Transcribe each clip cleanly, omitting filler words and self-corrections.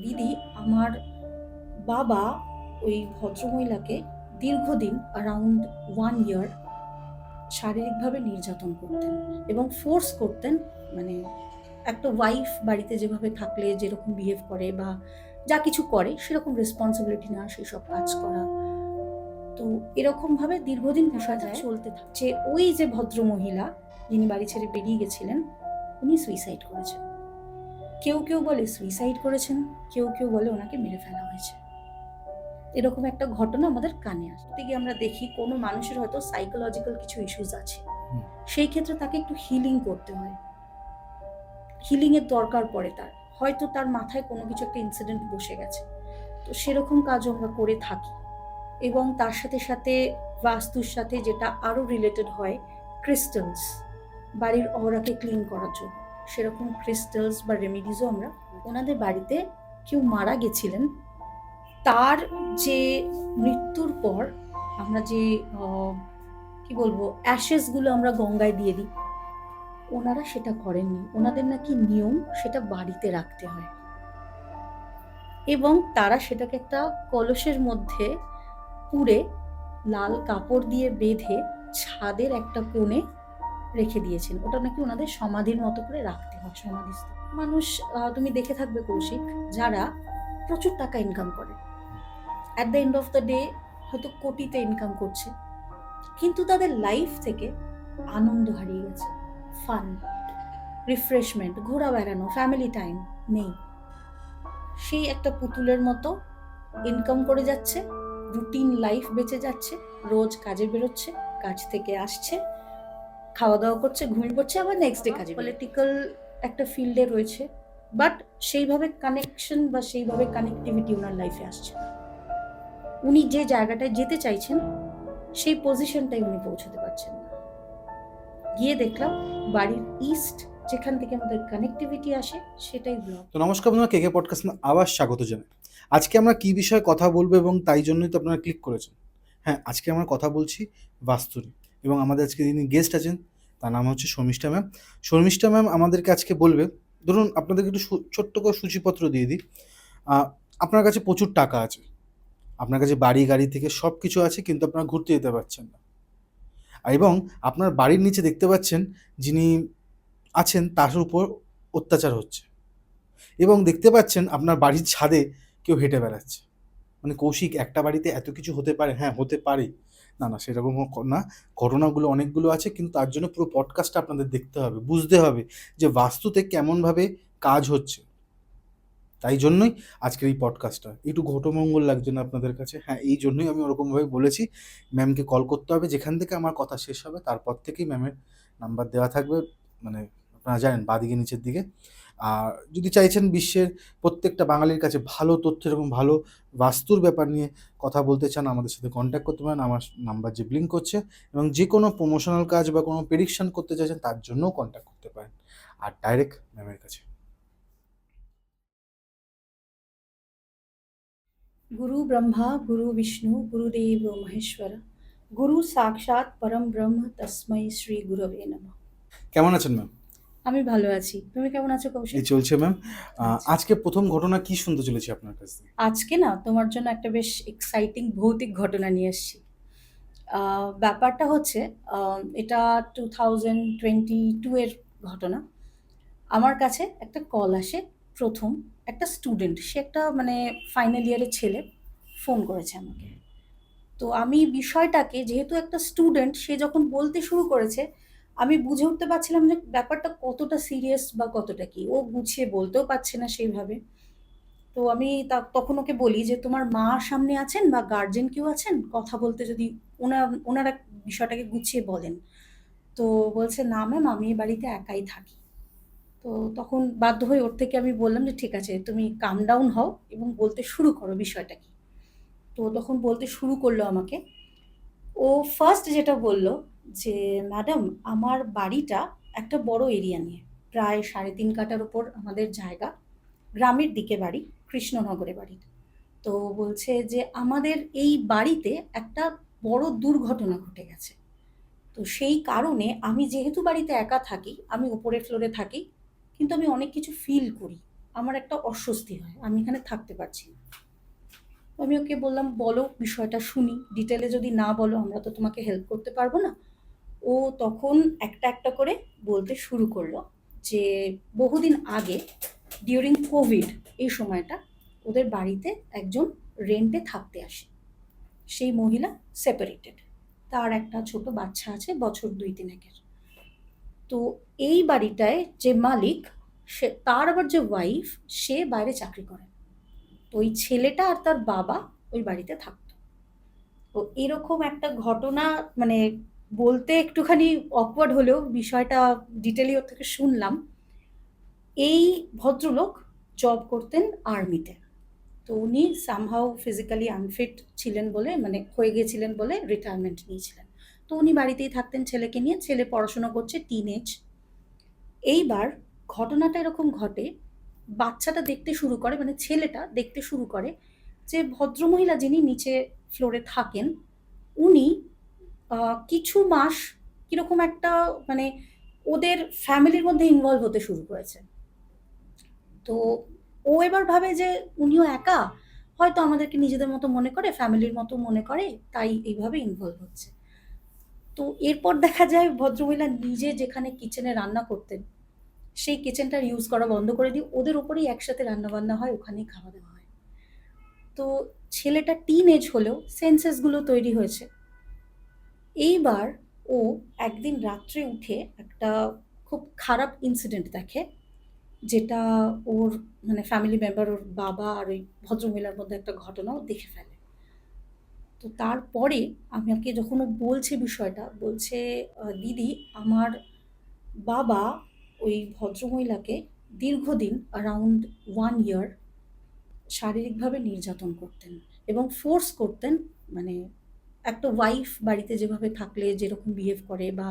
দিদি, আমার বাবা ওই ভদ্রমহিলাকে দীর্ঘদিন অ্যারাউন্ড 1 ইয়ার শারীরিকভাবে নির্যাতন করতেন এবং ফোর্স করতেন। মানে একটা ওয়াইফ বাড়িতে যেভাবে থাকলে যেরকম বিহেভ করে বা যা কিছু করে সেরকম রেসপন্সিবিলিটি না, সেসব কাজ করা। তো এরকমভাবে দীর্ঘদিন বিষয়টা চলতে থাকছে। ওই যে ভদ্রমহিলা যিনি বাড়ি ছেড়ে বেরিয়ে গেছিলেন, উনি সুইসাইড করেছেন। কেউ কেউ বলে সুইসাইড করেছেন, কেউ কেউ বলে ওনাকে মেরে ফেলা হয়েছে। এরকম একটা ঘটনা আমাদের কানে আসতে গিয়ে আমরা দেখি কোনো মানুষের হয়তো সাইকোলজিক্যাল কিছু ইস্যুস আছে, সেই ক্ষেত্রে তাকে একটু হিলিং করতে হয়, হিলিং এর দরকার পড়ে। তার হয়তো তার মাথায় কোনো কিছু একটা ইনসিডেন্ট বসে গেছে, তো সেরকম কাজও আমরা করে থাকি। এবং তার সাথে সাথে বাস্তুর সাথে যেটা আরো রিলেটেড হয়, ক্রিস্টালস, বাড়ির অরাকে ক্লিন করার জন্য সেরকম ক্রিস্টালস বা রেমেডিসও আমরা। ওনাদের বাড়িতে কেউ মারা গেছিলেন, তার যে মৃত্যুর পর আমরা যে কি বলবো অ্যাশেসগুলো আমরা গঙ্গায় দিয়ে দিই, ওনারা সেটা করেননি। ওনাদের নাকি নিয়ম সেটা বাড়িতে রাখতে হয় এবং তারা সেটাকে একটা কলসের মধ্যে পুরে লাল কাপড় দিয়ে বেঁধে ছাদের একটা কোণে রেখে দিয়েছেন। ওটা নাকি ওনাদের সমাধির মতো করে রাখতে হয়, সমাধিস্থ মানুষ। তুমি দেখে থাকবে কৌশিক, যারা প্রচুর টাকা ইনকাম করে, at the end of the day হয়তো কোটিতে ইনকাম করছে, কিন্তু তাদের লাইফ থেকে আনন্দ হারিয়ে গেছে, ফান, রিফ্রেশমেন্ট, ঘোরা বেড়ানো, ফ্যামিলি টাইম নেই। সেই একটা পুতুলের মতো ইনকাম করে যাচ্ছে, রুটিন লাইফ বেঁচে যাচ্ছে, রোজ কাজে বেরোচ্ছে, কাজ থেকে আসছে, খাওয়া দাওয়া করছে, ঘুমিয়ে পড়ছে, আবার নেক্সট ডে কাজে। পলিটিক্যাল একটা ফিল্ডে রয়েছে, বাট সেইভাবে কানেকশন বা সেইভাবে কানেক্টিভিটি ওনার লাইফে আসছে। উনি যে জায়গাটায় যেতে চাইছেন সেই পজিশনটাই উনি পৌঁছতে পারছেন না। গিয়ে দেখলাম বাড়ির ইস্ট, যেখান থেকে আমাদের কানেক্টিভিটি আসে, সেটাই ব্লক। তো নমস্কার বন্ধুরা, কেকে পডকাস্ট আবার স্বাগত জানাই। আজকে আমরা কি বিষয়ে কথা বলবো এবং তাই জন্যই তো আপনারা ক্লিক করেছেন। হ্যাঁ, আজকে আমরা কথা বলছি বাস্তু নিয়ে এবং আমাদের আজকে যিনি গেস্ট আছেন তার নাম হচ্ছে শর্মিষ্ঠা ম্যাম। শর্মিষ্ঠা ম্যাম আমাদেরকে আজকে বলবে, ধরুন আপনাদেরকে একটু ছোট্ট করে সূচিপত্র দিয়ে দিই। আপনার কাছে প্রচুর টাকা আছে, আপনার কাছে বাড়ি গাড়ি থেকে সব কিছু আছে, কিন্তু আপনারা ঘুরতে যেতে পারছেন না। এবং আপনার বাড়ির নিচে দেখতে পাচ্ছেন যিনি আছেন তার উপর অত্যাচার হচ্ছে, এবং দেখতে পাচ্ছেন আপনার বাড়ির ছাদে কেউ হেঁটে বেড়াচ্ছে। মানে কৌশিক, একটা বাড়িতে এত কিছু হতে পারে? হ্যাঁ, হতে পারে। না না, সেরকম না। ঘটনাগুলো অনেকগুলো আছে, কিন্তু তার জন্য পুরো পডকাস্টটা আপনাদের দেখতে হবে, বুঝতে হবে যে বাস্তুতে কেমনভাবে কাজ হচ্ছে। তাই জন্যই আজকের এই পডকাস্টটা। একটু ঘটমঙ্গল লাগছে না আপনাদের কাছে? হ্যাঁ, এই জন্যই আমি ওরকমভাবে বলেছি ম্যামকে কল করতে হবে। যেখান থেকে আমার কথা শেষ হবে তারপর থেকেই ম্যামের নাম্বার দেওয়া থাকবে, মানে আপনারা জানেন বাঁদিকে নিচের দিকে। আর যদি চাইছেন বিশ্বের প্রত্যেকটা বাঙালির কাছে ভালো তথ্য এবং ভালো বাস্তুর ব্যাপার নিয়ে কথা বলতে চান, আমাদের সাথে কন্ট্যাক্ট করতে পারেন। আমার নাম্বার যে ব্লিঙ্ক করছে, এবং যে কোনো প্রমোশনাল কাজ বা কোনো প্রেডিকশন করতে চাইছেন তার জন্যও কন্ট্যাক্ট করতে পারেন। আর ডাইরেক্ট ম্যামের কাছে। गुरु ब्रह्मा गुरु विष्णु गुरुदेव महेश्वर गुरु साक्षाৎ परम ब्रह्म तस्मै श्री गुरवे नमः। কেমন আছেন ম্যাম? আমি ভালো আছি, তুমি কেমন আছো কৌশিক? এই চলছে ম্যাম। আজকে প্রথম ঘটনা কি শুনতে চলেছি আপনার কাছ থেকে? আজকে না তোমার জন্য একটা বেশ এক্সাইটিং ভৌতিক ঘটনা নিয়ে এসেছি। ব্যাপারটা হচ্ছে, এটা 2022 এর ঘটনা। আমার কাছে একটা কল আসে। প্রথম একটা স্টুডেন্ট, সে একটা মানে ফাইনাল ইয়ারের ছেলে, ফোন করেছে আমাকে। তো আমি বিষয়টাকে, যেহেতু একটা স্টুডেন্ট, সে যখন বলতে শুরু করেছে, আমি বুঝে উঠতে পারছিলাম যে ব্যাপারটা কতটা সিরিয়াস বা কতটা কি। ও গুছিয়ে বলতেও পারছে না সেইভাবে। তো আমি তখন ওকে বলি যে, তোমার মা সামনে আছেন বা গার্জেন কেউ আছেন, কথা বলতে যদি ওনারা বিষয়টাকে গুছিয়ে বলেন। তো বলছে, না ম্যাম, আমি এই বাড়িতে একাই থাকি। তো তখন বাধ্য হয়ে ওর থেকে আমি বললাম যে, ঠিক আছে, তুমি কাম ডাউন হও এবং বলতে শুরু করো বিষয়টা কি। তো তখন বলতে শুরু করলো আমাকে। ও ফার্স্ট যেটা বলল যে, ম্যাডাম, আমার বাড়িটা একটা বড় এরিয়া নিয়ে, প্রায় 3.5 কাঠার উপর আমাদের জায়গা, গ্রামের দিকে বাড়ি, কৃষ্ণনগরে বাড়ি। তো বলছে যে, আমাদের এই বাড়িতে একটা বড় দুর্ঘটনা ঘটে গেছে। তো সেই কারণে আমি যেহেতু বাড়িতে একা থাকি, আমি উপরের ফ্লোরে থাকি, কিন্তু আমি অনেক কিছু ফিল করি। আমার একটা অস্বস্তি হয়, আমি এখানে থাকতে পারছি না। আমি ওকে বললাম, বলো বিষয়টা শুনি, ডিটেলে যদি না বলো আমরা তো তোমাকে হেল্প করতে পারবো না। ও তখন একটা একটা করে বলতে শুরু করলো যে বহুদিন আগে ডিউরিং কোভিড এই সময়টা ওদের বাড়িতে একজন রেন্টে থাকতে আসে। সেই মহিলা সেপারেটেড, তার একটা ছোট বাচ্চা আছে বছর 2-3 তো এই বাড়িটায় যে মালিক, সে তার আবার যে ওয়াইফ, সে বাইরে চাকরি করে। তো ওই ছেলেটা আর তার বাবা ওই বাড়িতে থাকতো। তো এরকম একটা ঘটনা, মানে বলতে একটুখানি অকওয়ার্ড হলেও বিষয়টা ডিটেলি ওর থেকে শুনলাম। এই ভদ্রলোক জব করতেন আর্মিতে। তো উনি সামহাউ ফিজিক্যালি আনফিট ছিলেন বলে, মানে হয়ে গিয়েছিলেন বলে রিটায়ারমেন্ট নিয়েছিলেন। তো উনি বাড়িতেই থাকতেন ছেলেকে নিয়ে, ছেলে পড়াশোনা করছে, টিনেজ। এইবার ঘটনাটা এরকম ঘটে, বাচ্চাটা দেখতে শুরু করে, মানে ছেলেটা দেখতে শুরু করে যে ভদ্রমহিলা যিনি নিচে ফ্লোরে থাকেন, উনি কিছু মাস কিরকম একটা, মানে ওদের ফ্যামিলির মধ্যে ইনভলভ হতে শুরু করেছে। তো ও এবার ভাবে যে উনিও একা, হয়তো আমাদেরকে নিজেদের মতো মনে করে, ফ্যামিলির মতো মনে করে, তাই এইভাবে ইনভলভ হচ্ছে। তো এরপর দেখা যায় ভদ্রমহিলা নিজে যেখানে কিচেনে রান্না করতেন, সেই কিচেনটার ইউজ করা বন্ধ করে দিয়ে ওদের ওপরেই একসাথে রান্নাবান্না হয়, ওখানেই খাওয়া দাওয়া হয়। তো ছেলেটা টিন এজ হলেও সেন্সেসগুলো তৈরি হয়েছে। এইবার ও একদিন রাত্রে উঠে একটা খুব খারাপ ইনসিডেন্ট দেখে, যেটা ওর মানে ফ্যামিলি মেম্বার, ওর বাবা আর ওই ভদ্রমহিলার মধ্যে একটা ঘটনাও দেখে ফেলে। তো তারপরে আমাকে যখন ও বলছে বিষয়টা, বলছে, দিদি, আমার বাবা ওই ভদ্রমহিলাকে দীর্ঘদিন অ্যারাউন্ড 1 ইয়ার শারীরিকভাবে নির্যাতন করতেন এবং ফোর্স করতেন। মানে একটা ওয়াইফ বাড়িতে যেভাবে থাকলে যেরকম বিহেভ করে বা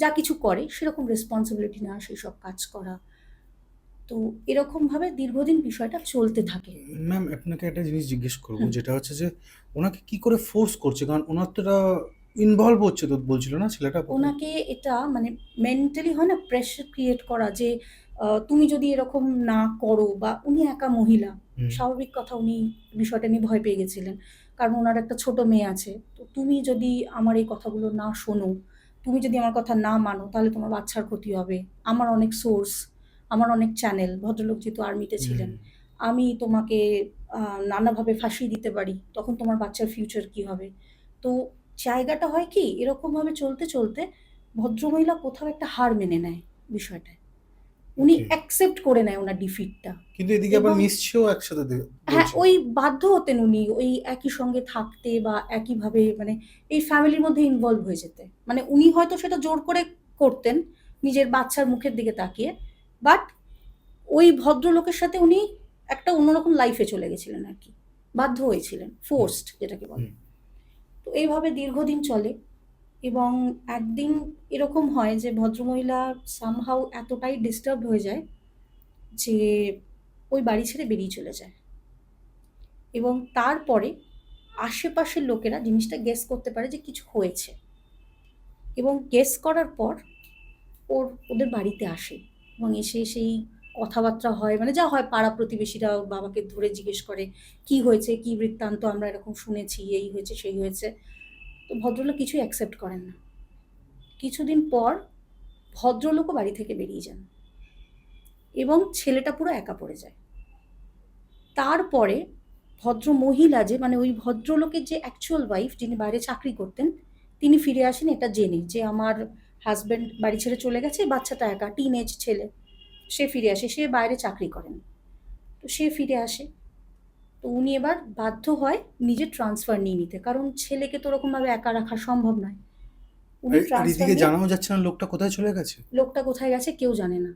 যা কিছু করে সেরকম রেসপন্সিবিলিটি নেওয়া, সেই সব কাজ করা। তো এরকমভাবে দীর্ঘদিন বিষয়টা চলতে থাকে। ম্যাম, আপনাকে একটা জিনিস জিজ্ঞেস করবো, হুম। যেটা হচ্ছে যে ওনাকে কি করে ফোর্স করছে? কারণ ওনার তো এটা ইনভলভ হচ্ছে তো বলছিল না ছেলেটা প্রথমে? ওনাকে এটা মানে মেন্টালি হয় না, প্রেশার ক্রিয়েট করা যে তুমি যদি এরকম না করো, বা উনি একা মহিলা, হুম। স্বাভাবিক কথা, উনি বিষয়টা নিয়ে ভয় পেয়ে গেছিলেন। কারণ ওনার একটা ছোট মেয়ে আছে। তো তুমি যদি আমার এই কথাগুলো না শোনো, তুমি যদি আমার কথা না মানো, তাহলে তোমার বাচ্চার ক্ষতি হবে। আমার অনেক সোর্স, আমার অনেক চ্যানেল, ভদ্রলোক যেহেতু আর্মিতে ছিলেন, হুম। আমি তোমাকে নানাভাবে ফাঁসিয়ে দিতে পারি, তখন তোমার বাচ্চার ফিউচার কি হবে। তো জায়গাটা হয় কি, এরকমভাবে চলতে চলতে ভদ্রমহিলা কোথাও একটা হার মেনে নেয় বিষয়টায়। উনি ওকে। অ্যাকসেপ্ট করে নেয় ওনার ডিফিটটা। কিন্তু এদিকে আবার এবং মিশছেও একসাথে হ্যাঁ, বলছে। ওই বাধ্য হতেন উনি ওই একই সঙ্গে থাকতে বা একইভাবে, মানে এই ফ্যামিলির মধ্যে ইনভলভ হয়ে যেতে। মানে উনি হয়তো সেটা জোর করে করতেন নিজের বাচ্চার মুখের দিকে তাকিয়ে, বাট ওই ভদ্রলোকের সাথে উনি একটা অন্যরকম লাইফে চলে গেছিলেন আর কি, বাধ্য হয়েছিলেন, হুম। ফোর্সড যেটাকে বলে। হুম। তো এইভাবে দীর্ঘদিন চলে। এবং একদিন এরকম হয় যে ভদ্রমহিলা সামহাউ এতটাই ডিস্টার্ব হয়ে যায় যে ওই বাড়ি ছেড়ে বেরিয়ে চলে যায়। এবং তারপরে আশেপাশের লোকেরা জিনিসটা গেস করতে পারে যে কিছু হয়েছে, এবং গেস করার পর ওদের বাড়িতে আসে, এবং এসে সেই কথাবার্তা হয়, মানে যা হয়, পাড়া প্রতিবেশীরা ওর বাবাকে ধরে জিজ্ঞেস করে কি হয়েছে, কি বৃত্তান্ত, আমরা এরকম শুনেছি, এই হয়েছে সেই হয়েছে। তো ভদ্রলোক কিছুই অ্যাকসেপ্ট করেন না। কিছুদিন পর ভদ্রলোকও বাড়ি থেকে বেরিয়ে যান এবং ছেলেটা পুরো একা পড়ে যায়। তারপরে ভদ্র মহিলা, যে মানে ওই ভদ্রলোকের যে অ্যাকচুয়াল ওয়াইফ, যিনি বাইরে চাকরি করতেন, তিনি ফিরে আসেন এটা জেনে যে আমার হাজব্যান্ড বাড়ি ছেড়ে চলে গেছে, বাচ্চাটা একা, টিনেজ ছেলে। সে ফিরে আসে, সে বাইরে চাকরি করেন। তো সে ফিরে আসে। তো উনি এবার বাধ্য হয় নিজের ট্রান্সফার নিয়ে নিতে, কারণ ছেলেকে তো ওরকমভাবে একা রাখা সম্ভব নয়। উনি আর ট্রান্সফার এদিকে নিয়ে, জানাও যাচ্ছে না লোকটা কোথায় চলে গেছে। লোকটা কোথায় গেছে কেউ জানে না।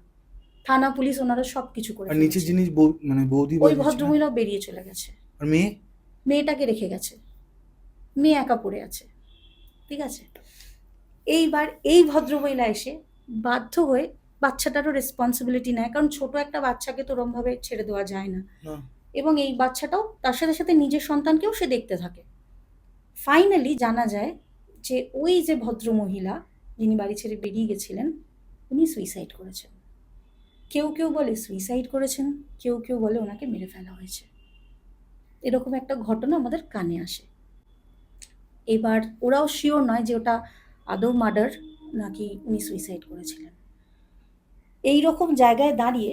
থানা পুলিশ ওনারা সব কিছু করে আর নিচের ফেলেছে। জিনিস মানে বৌদি ওই বলছিলেন। ভদ্রমহিলাও বেরিয়ে চলে গেছে, আর মেয়ে? মেয়েটাকে রেখে গেছে, মেয়ে একা পড়ে আছে। ঠিক আছে, এইবার এই ভদ্রমহিলা এসে বাধ্য হয়ে বাচ্চাটারও রেসপন্সিবিলিটি নেয়, কারণ ছোট একটা বাচ্চাকে তো ওরমভাবে ছেড়ে দেওয়া যায় না। না। এবং এই বাচ্চাটাও তার সাথে সাথে নিজের সন্তানকেও সে দেখতে থাকে। ফাইনালি জানা যায় যে ওই যে ভদ্রমহিলা যিনি বাড়ি ছেড়ে বেরিয়ে গেছিলেন, উনি সুইসাইড করেছেন। কেউ কেউ বলে সুইসাইড করেছেন, কেউ কেউ বলে ওনাকে মেরে ফেলা হয়েছে। এরকম একটা ঘটনা আমাদের কানে আসে। এবার ওরাও শিওর নয় যে ওটা আদৌ মার্ডার নাকি উনি সুইসাইড করেছিলেন। এই রকম জায়গায় দাঁড়িয়ে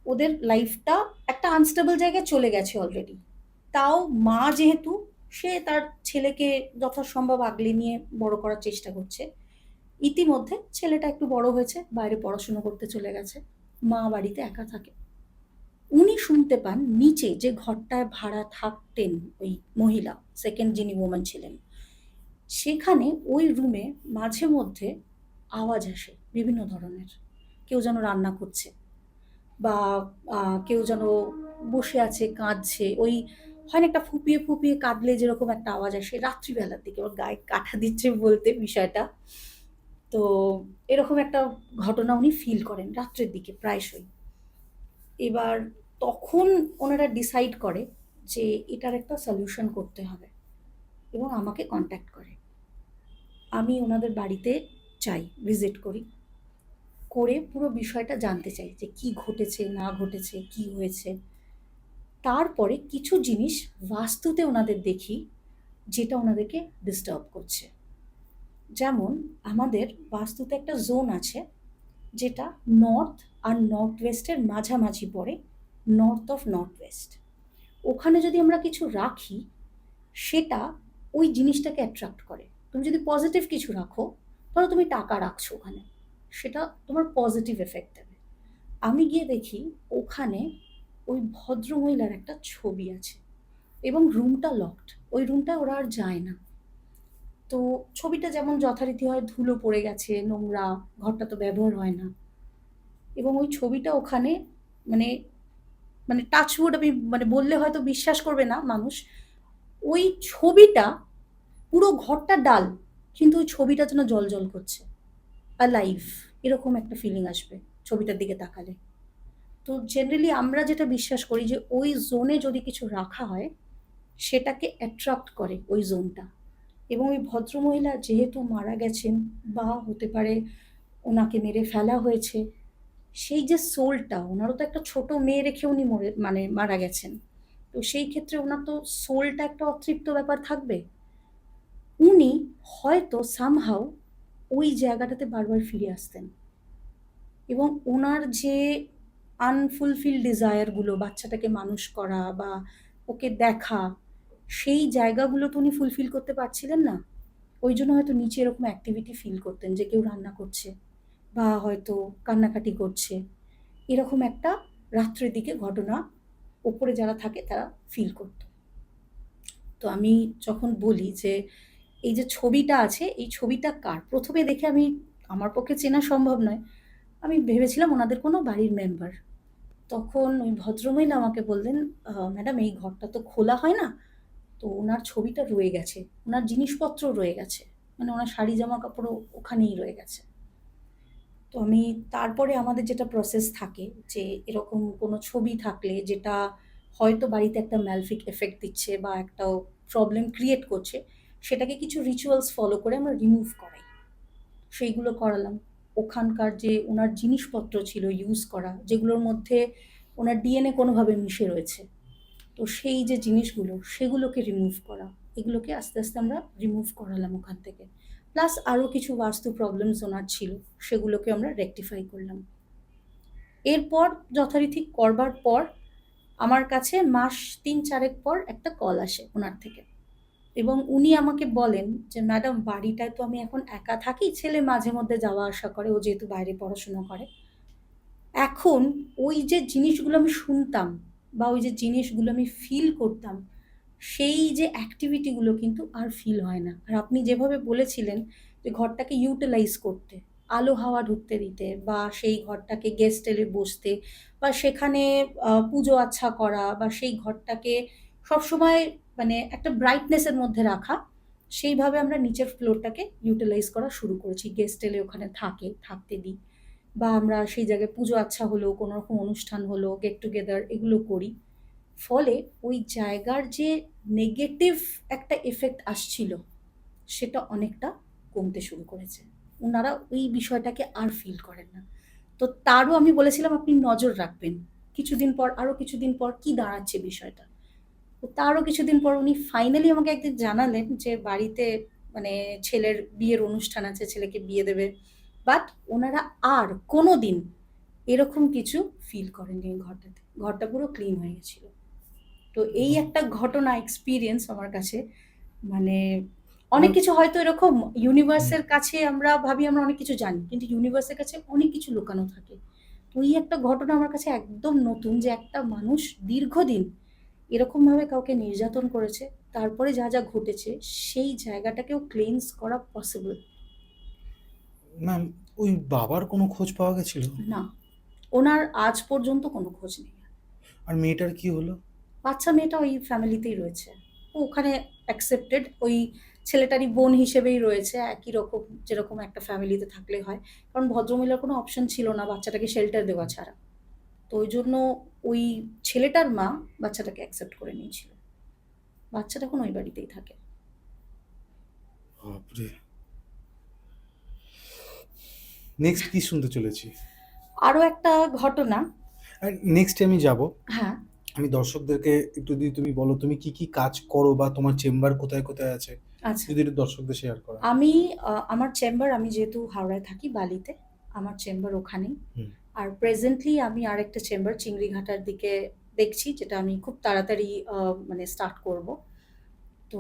ওদের লাইফটা একটা আনস্টেবল জায়গায় চলে গেছে অলরেডি। তাও মা যেহেতু, সে তার ছেলেকে যথাসম্ভব আগলে নিয়ে বড় করার চেষ্টা করছে। ইতিমধ্যে ছেলেটা একটু বড় হয়েছে, বাইরে পড়াশুনো করতে চলে গেছে, মা বাড়িতে একা থাকে। উনি শুনতে পান নিচে যে ঘরটায় ভাড়া থাকতেন ওই মহিলা, সেকেন্ড যিনি ওম্যান ছিলেন, সেখানে ওই রুমে মাঝে মধ্যে আওয়াজ আসে বিভিন্ন ধরনের। কেউ যেন রান্না করছে, বা কেউ যেন বসে আছে কাঁদছে, ওই হয় না একটা ফুপিয়ে ফুপিয়ে কাঁদলে যেরকম একটা আওয়াজ আসে রাত্রিবেলার দিকে, ওর গায়ে কাঁটা দিচ্ছে বলতে বিষয়টা। তো এরকম একটা ঘটনা উনি ফিল করেন রাত্রের দিকে প্রায়শই। এবার তখন ওনারা ডিসাইড করে যে এটার একটা সলিউশন করতে হবে, এবং আমাকে কন্ট্যাক্ট করে। আমি ওনাদের বাড়িতে যাই, ভিজিট করি, করে পুরো বিষয়টা জানতে চাই যে কি ঘটেছে না ঘটেছে, কি হয়েছে। তারপরে কিছু জিনিস বাস্তুতে ওনাদের দেখি যেটা ওনাদেরকে ডিস্টার্ব করছে। যেমন আমাদের বাস্তুতে একটা জোন আছে যেটা নর্থ আর নর্থ ওয়েস্টের মাঝামাঝি পড়ে, নর্থ অফ নর্থ ওয়েস্ট। ওখানে যদি আমরা কিছু রাখি, সেটা ওই জিনিসটাকে অ্যাট্রাক্ট করে। তুমি যদি পজিটিভ কিছু রাখো, ধরো তুমি টাকা রাখছো ওখানে, সেটা তোমার পজিটিভ এফেক্ট দেবে। আমি গিয়ে দেখি ওখানে ওই ভদ্রমহিলার একটা ছবি আছে, এবং রুমটা লকড, ওই রুমটা ওরা আর যায় না। তো ছবিটা যেমন যথারীতি হয়, ধুলো পড়ে গেছে, নোংরা, ঘরটা তো ব্যবহার হয় না। এবং ওই ছবিটা ওখানে, মানে মানে টাচউড, আমি মানে বললে হয়তো বিশ্বাস করবে না মানুষ, ওই ছবিটা, পুরো ঘরটা ডাল, কিন্তু ওই ছবিটা যেন জল জল করছে, অ্যালাইভ, এরকম একটা ফিলিং আসবে ছবিটার দিকে তাকালে। তো জেনারেলি আমরা যেটা বিশ্বাস করি যে ওই জোনে যদি কিছু রাখা হয়, সেটাকে অ্যাট্রাক্ট করে ওই জোনটা। এবং ওই ভদ্রমহিলা যেহেতু মারা গেছেন, বা হতে পারে ওনাকে মেরে ফেলা হয়েছে, সেই যে সোলটা, ওনারও তো একটা ছোট মেয়ে রেখে উনি মানে মারা গেছেন। তো সেই ক্ষেত্রে ওনার তো সোলটা একটা অতৃপ্ত ব্যাপার থাকবে। উনি হয়তো সামহাউ ওই জায়গাটাতে বারবার ফিরে আসতেন, এবং ওনার যে আনফুলফিল ডিজায়ারগুলো, বাচ্চাটাকে মানুষ করা বা ওকে দেখা, সেই জায়গাগুলো তো উনি ফুলফিল করতে পারছিলেন না। ওই জন্য হয়তো নিচে এরকম অ্যাক্টিভিটি ফিল করতেন, যে কেউ রান্না করছে বা হয়তো কান্নাকাটি করছে, এরকম একটা রাত্রের দিকে ঘটনা ওপরে যারা থাকে তারা ফিল করতো। তো আমি যখন বলি যে এই যে ছবিটা আছে, এই ছবিটা কার, প্রথমে দেখে আমি, আমার পক্ষে চেনা সম্ভব নয়, আমি ভেবেছিলাম ওনাদের কোনো বাড়ির মেম্বার। তখন ওই ভদ্রমহিলা আমাকে বললেন, ম্যাডাম এই ঘরটা তো খোলা হয় না, তো ওনার ছবিটা রয়ে গেছে, ওনার জিনিসপত্র রয়ে গেছে, মানে ওনার শাড়ি জামা কাপড়ও ওখানেই রয়ে গেছে। তো আমি, তারপরে আমাদের যেটা প্রসেস থাকে যে এরকম কোনো ছবি থাকলে যেটা হয়তো বাড়িতে একটা ম্যালফিক এফেক্ট দিচ্ছে বা একটা প্রবলেম ক্রিয়েট করছে, সেটাকে কিছু রিচুয়ালস ফলো করে আমরা রিমুভ করাই। সেইগুলো করালাম। ওখানকার যে ওনার জিনিসপত্র ছিল ইউজ করা, যেগুলোর মধ্যে ওনার ডিএনএ কোনোভাবে মিশে রয়েছে, তো সেই যে জিনিসগুলো, সেগুলোকে রিমুভ করা, এগুলোকে আস্তে আস্তে আমরা রিমুভ করালাম ওখান থেকে। প্লাস আরও কিছু বাস্তু প্রবলেমস ওনার ছিল, সেগুলোকে আমরা রেকটিফাই করলাম। এরপর যথারীতি করবার পর আমার কাছে মাস ৩-৪ পর একটা কল আসে ওনার থেকে, এবং উনি আমাকে বলেন যে ম্যাডাম বাড়িটায় তো আমি এখন একা থাকি, ছেলে মাঝে মধ্যে যাওয়া আসা করে, ও যেহেতু বাইরে পড়াশোনা করে। এখন ওই যে জিনিসগুলো আমি শুনতাম বা ওই যে জিনিসগুলো আমি ফিল করতাম, সেই যে অ্যাক্টিভিটিগুলো কিন্তু আর ফিল হয় না। আর আপনি যেভাবে বলেছিলেন যে ঘরটাকে ইউটিলাইজ করতে, আলো হাওয়া ঢুকতে দিতে, বা সেই ঘরটাকে গেস্ট এলে বসতে, বা সেখানে পুজো আচ্ছা করা, বা সেই ঘরটাকে সবসময় মানে একটা ব্রাইটনেসের মধ্যে রাখা, সেইভাবে আমরা নিচের ফ্লোরটাকে ইউটিলাইজ করা শুরু করেছি। গেস্ট এলে ওখানে থাকতে দিই, বা আমরা সেই জায়গায় পুজো আচ্ছা হলো, কোনো রকম অনুষ্ঠান হলো, গেট টুগেদার, এগুলো করি। ফলে ওই জায়গার যে নেগেটিভ একটা এফেক্ট আসছিল, সেটা অনেকটা কমতে শুরু করেছে। ওনারা ওই বিষয়টাকে আর ফিল করেন না। তো তারও আমি বলেছিলাম আপনি নজর রাখবেন, আরো কিছুদিন পর কি দাঁড়াচ্ছে বিষয়টা। তো তারও কিছুদিন পর উনি ফাইনালি আমাকে একদিন জানালেন যে বাড়িতে মানে ছেলের বিয়ের অনুষ্ঠান আছে, ছেলেকে বিয়ে দেবে, বাট ওনারা আর কোনোদিন এরকম কিছু ফিল করেননি। এই ঘরটা পুরো ক্লিন হয়ে গেছিল। তো এই একটা ঘটনা এক্সপিরিয়েন্স আমার কাছে, মানে অনেক কিছু হয়তো এরকম ইউনিভার্সের কাছে আমরা ভাবি আমরা অনেক কিছু জানি, কিন্তু ইউনিভার্সের কাছে অনেক কিছু লুকানো থাকে। তো এই একটা ঘটনা আমার কাছে একদম নতুন, যে একটা মানুষ দীর্ঘদিন এরকম ভাবে কাউকে নির্যাতন করেছে, তারপরে যা যা ঘটেছে সেই জায়গাটাকেও ক্লিনস করা পসিবল। ম্যাম, ওই বাবার কোনো খোঁজ পাওয়া গেছিল? না, ওনার আজ পর্যন্ত কোনো খোঁজ নেই। আর মেয়েটার কি হলো? বাচ্চা মেয়েটা ওই ফ্যামিলিতেই রয়েছে, ও ওখানে অ্যাকসেপ্টেড, ওই ছেলেটারই বোন হিসেবেই রয়েছে, একই রকম যেরকম একটা ফ্যামিলিতে থাকলে হয়। কারণ ভদ্রমহিলার কোনো অপশন ছিল না বাচ্চাটাকে শেল্টার দেওয়া ছাড়া। তো ওই জন্য ওই ছেলেটার মা বাচ্চাটাকে অ্যাকসেপ্ট করে নিয়েছিল। বাচ্চাটা এখন ওই বাড়িতেই থাকে। বাপরে! নেক্সট কি শুনতে চলেছি? আরও একটা ঘটনা। আর নেক্সটে আমি যাব। হ্যাঁ, আমি দর্শকদেরকে একটু যদি তুমি বলো তুমি কি কি কাজ করো বা তোমার চেম্বার কোথায় কোথায় আছে, আচ্ছা। যদি একটু দর্শকদের শেয়ার করা। আমি আমার চেম্বার, আমি যেহেতু হাওড়ায় থাকি বালিতে, আমার চেম্বার ওখানেই। হুম। আর প্রেজেন্টলি আমি আরেকটা চেম্বার চিংড়িঘাটার দিকে দেখছি, যেটা আমি খুব তাড়াতাড়ি মানে স্টার্ট করব। তো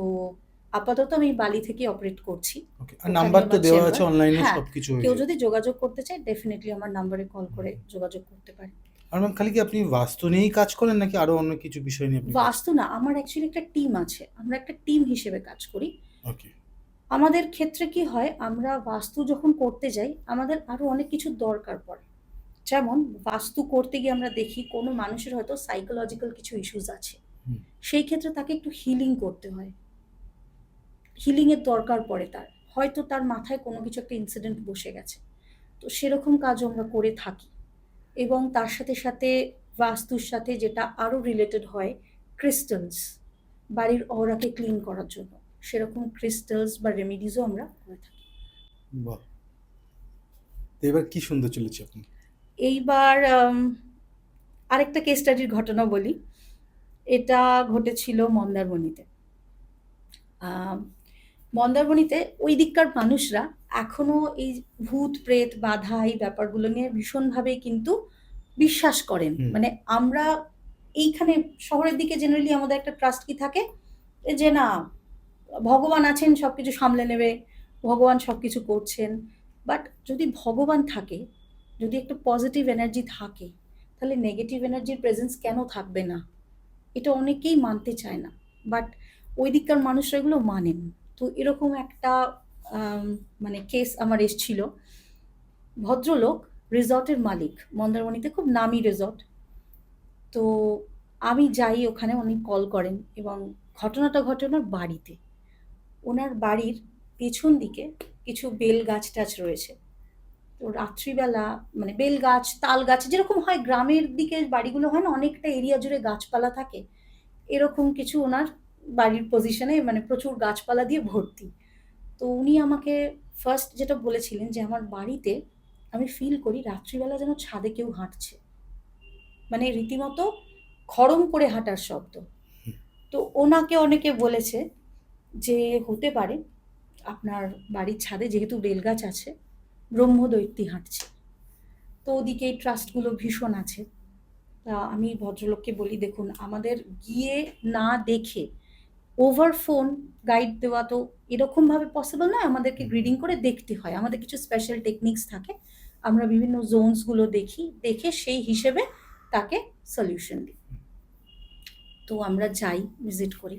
আপাতত আমি বালি থেকে অপারেট করছি। ওকে, আর ওখানেই নাম্বার তো আমার দেওয়া চেম্বার। আছে অনলাইনে, হ্যাঁ, সবকিছু হয়ে কেউ যাবে। যদি যোগাযোগ করতে চায় ডেফিনেটলি আমার নাম্বারে কল করে যোগাযোগ করতে পারে। আর ম্যাম, খালি কি আপনি বাস্তু নিয়েই কাজ করেন নাকি আরো অন্য কিছু বিষয় নিয়ে আপনি কাজ বাস্তু না, আমার অ্যাকচুয়ালি একটা টিম আছে, আমরা একটা টিম হিসেবে কাজ করি। করেন? ওকে। আমাদের ক্ষেত্রে কি হয়, আমরা বাস্তু যখন করতে যাই আমাদের আরো অনেক কিছু দরকার পড়ে। যেমন বাস্তু করতে গিয়ে আমরা দেখি কোনো মানুষের হয়তো সাইকোলজিক্যাল কিছু ইস্যুস আছে, হুম। সেই ক্ষেত্রে তাকে একটু হিলিং করতে হয়, হিলিং এর দরকার পড়ে তার, হয়তো তার মাথায় কোনো কিছু একটা ইনসিডেন্ট বসে গেছে। তো সেরকম কাজও আমরা করে থাকি। এবং তার সাথে সাথে বাস্তুর সাথে যেটা আরো রিলেটেড হয়, ক্রিস্টালস, বাড়ির অরাকে ক্লিন করার জন্য সেরকম ক্রিস্টালস বা রেমেডিসও আমরা করে থাকি। বাহ! তো এবার কি শুনতে চলেছি আপনি? এইবার আরেকটা কেস স্টাডির ঘটনা বলি। এটা ঘটেছিল মন্দারমণিতে। আম, মন্দারমণিতে ওই দিককার মানুষরা এখনো এই ভূত প্রেত বাধা এই ব্যাপারগুলো নিয়ে ভীষণভাবে কিন্তু বিশ্বাস করেন। হুম। মানে আমরা এইখানে শহরের দিকে জেনারেলি আমাদের একটা ট্রাস্ট কি থাকে, যে না ভগবান আছেন সবকিছু সামলে নেবে, ভগবান সবকিছু করছেন। বাট যদি ভগবান থাকে, যদি একটা পজিটিভ এনার্জি থাকে, তাহলে নেগেটিভ এনার্জির প্রেজেন্স কেন থাকবে না? এটা অনেকেই মানতে চায় না, বাট ওই দিককার মানুষরা এগুলো মানেন। তো এরকম একটা আম, মানে কেস আমার এসছিল। ভদ্রলোক, রিসর্টের মালিক, মন্দারমণিতে খুব নামি রিসর্ট। তো আমি যাই ওখানে, উনি কল করেন এবং ঘটনাটা ঘটে ওনার বাড়িতে। ওনার বাড়ির পেছন দিকে কিছু বেল গাছ টাছ রয়েছে। তো রাত্রিবেলা মানে বেল গাছ তাল গাছ যেরকম হয় গ্রামের দিকে বাড়িগুলো হয় না, অনেকটা এরিয়া জুড়ে গাছপালা থাকে, এরকম কিছু ওনার বাড়ির পজিশনে মানে প্রচুর গাছপালা দিয়ে ভর্তি। তো উনি আমাকে ফার্স্ট যেটা বলেছিলেন যে আমার বাড়িতে আমি ফিল করি রাত্রিবেলা যেন ছাদে কেউ হাঁটছে, মানে রীতিমতো খড়ম করে হাঁটার শব্দ। তো ওনাকে অনেকে বলেছে যে হতে পারে আপনার বাড়ির ছাদে যেহেতু বেলগাছ আছে ব্রহ্মদৈত্যী হাঁটছে। তো ওদিকে এই ট্রাস্টগুলো ভীষণ আছে। তা আমি ভদ্রলোককে বলি দেখুন আমাদের গিয়ে না দেখে ওভার ফোন গাইড দেওয়া তো এরকমভাবে পসিবল নয়, আমাদেরকে গ্রিডিং করে দেখতে হয়, আমাদের কিছু স্পেশাল টেকনিক্স থাকে, আমরা বিভিন্ন জোনসগুলো দেখি, দেখে সেই হিসেবে তাকে সলিউশন দিই। তো আমরা যাই, ভিজিট করি,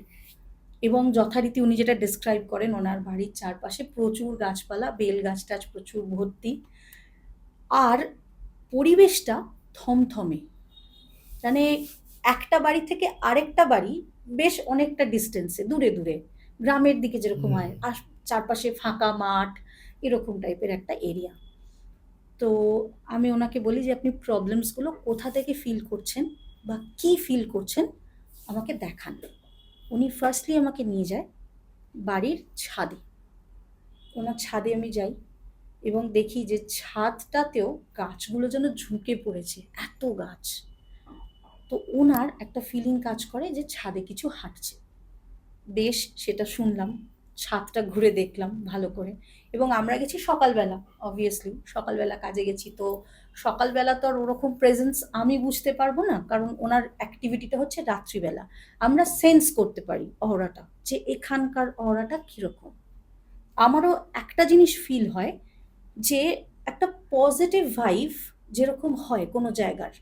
এবং যথারীতি উনি যেটা ডিসক্রাইব করেন ওনার বাড়ির চারপাশে প্রচুর গাছপালা, বেল গাছ টাছ প্রচুর ভর্তি, আর পরিবেশটা থমথমে, মানে একটা বাড়ি থেকে আরেকটা বাড়ি বেশ অনেকটা ডিস্টেন্সে, দূরে দূরে, গ্রামের দিকে যেরকম হয়, আর চারপাশে ফাঁকা মাঠ, এরকম টাইপের একটা এরিয়া। তো আমি ওনাকে বলি যে আপনি প্রবলেমসগুলো কোথা থেকে ফিল করছেন বা কি ফিল করছেন আমাকে দেখান। উনি ফার্স্টলি আমাকে নিয়ে যায় বাড়ির ছাদে। ওনার ছাদে আমি যাই এবং দেখি যে ছাদটাতেও গাছগুলো যেন ঝুঁকে পড়েছে, এত গাছ। তো ওনার একটা ফিলিং কাজ করে যে ছাদে কিছু হাঁটছে। বেশ, সেটা শুনলাম, ছাদটা ঘুরে দেখলাম ভালো করে। এবং আমরা গেছি সকালবেলা, অবভিয়াসলি সকালবেলা কাজে গেছি, তো সকালবেলা তো আর ওরকম প্রেজেন্স আমি বুঝতে পারবো না, কারণ ওনার অ্যাক্টিভিটিটা হচ্ছে রাত্রিবেলা। আমরা সেন্স করতে পারি অহরাটা, যে এখানকার অহরাটা কীরকম। আমারও একটা জিনিস ফিল হয়, যে একটা পজিটিভ ভাইব যেরকম হয় কোনো জায়গার,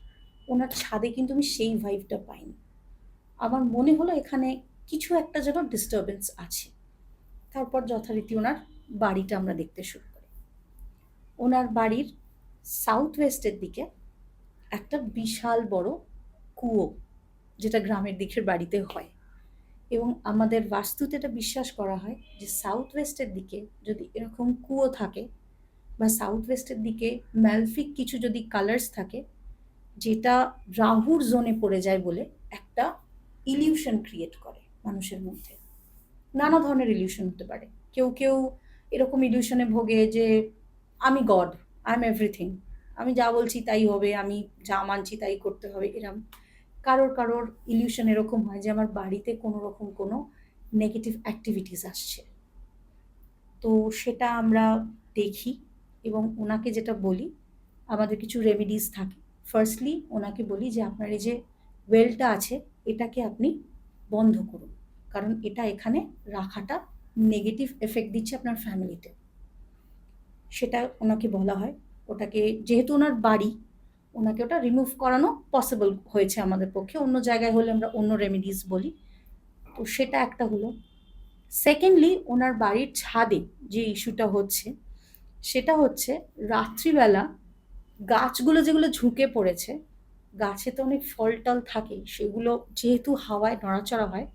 ওনার ছাদে কিন্তু আমি সেই ভাইবটা পাইনি। আমার মনে হলো এখানে কিছু একটা যেন ডিস্টারবেন্স আছে। তারপর যথারীতি ওনার বাড়িটা আমরা দেখতে শুরু করি। ওনার বাড়ির সাউথ ওয়েস্টের দিকে একটা বিশাল বড় কুয়ো, যেটা গ্রামের দিকের বাড়িতে হয়। এবং আমাদের বাস্তুতে এটা বিশ্বাস করা হয় যে সাউথ ওয়েস্টের দিকে যদি এরকম কুয়ো থাকে, বা সাউথ ওয়েস্টের দিকে ম্যালফিক কিছু যদি কালার্স থাকে, যেটা রাহুর জোনে পড়ে যায় বলে একটা ইলিউশন ক্রিয়েট করে মানুষের মধ্যে। নানা ধরনের ইলিউশন হতে পারে। কেউ কেউ এরকম ইলিউশনে ভোগে যে আমি গড, আই এম এভরিথিং, আমি যা বলছি তাই হবে, আমি যা মানছি তাই করতে হবে, এরম। কারোর কারোর ইলিউশন এরকম হয় যে আমার বাড়িতে কোনো রকম কোনো নেগেটিভ অ্যাক্টিভিটিস আসছে। তো সেটা আমরা দেখি এবং ওনাকে যেটা বলি, আমাদের কিছু রেমেডিস থাকে। ফার্স্টলি ওনাকে বলি যে আপনার এই যে ওয়েলটা আছে, এটাকে আপনি বন্ধ করুন, কারণ এটা এখানে রাখাটা নেগেটিভ এফেক্ট দিচ্ছে আপনার ফ্যামিলিতে। সেটা ওনাকে বলা হয়। ওটাকে, যেহেতু ওনার বাড়ি, ওনাকে ওটা রিমুভ করানো পসিবল হয়েছে আমাদের পক্ষে। অন্য জায়গায় হলে আমরা অন্য রেমেডিস বলি। তো সেটা একটা হলো। সেকেন্ডলি, ওনার বাড়ির ছাদে যে ইস্যুটা হচ্ছে, সেটা হচ্ছে রাত্রিবেলা গাছগুলো যেগুলো ঝুঁকে পড়েছে, গাছে তো অনেক ফল টল থাকে, সেগুলো যেহেতু হাওয়ায় নড়াচড়া হয়,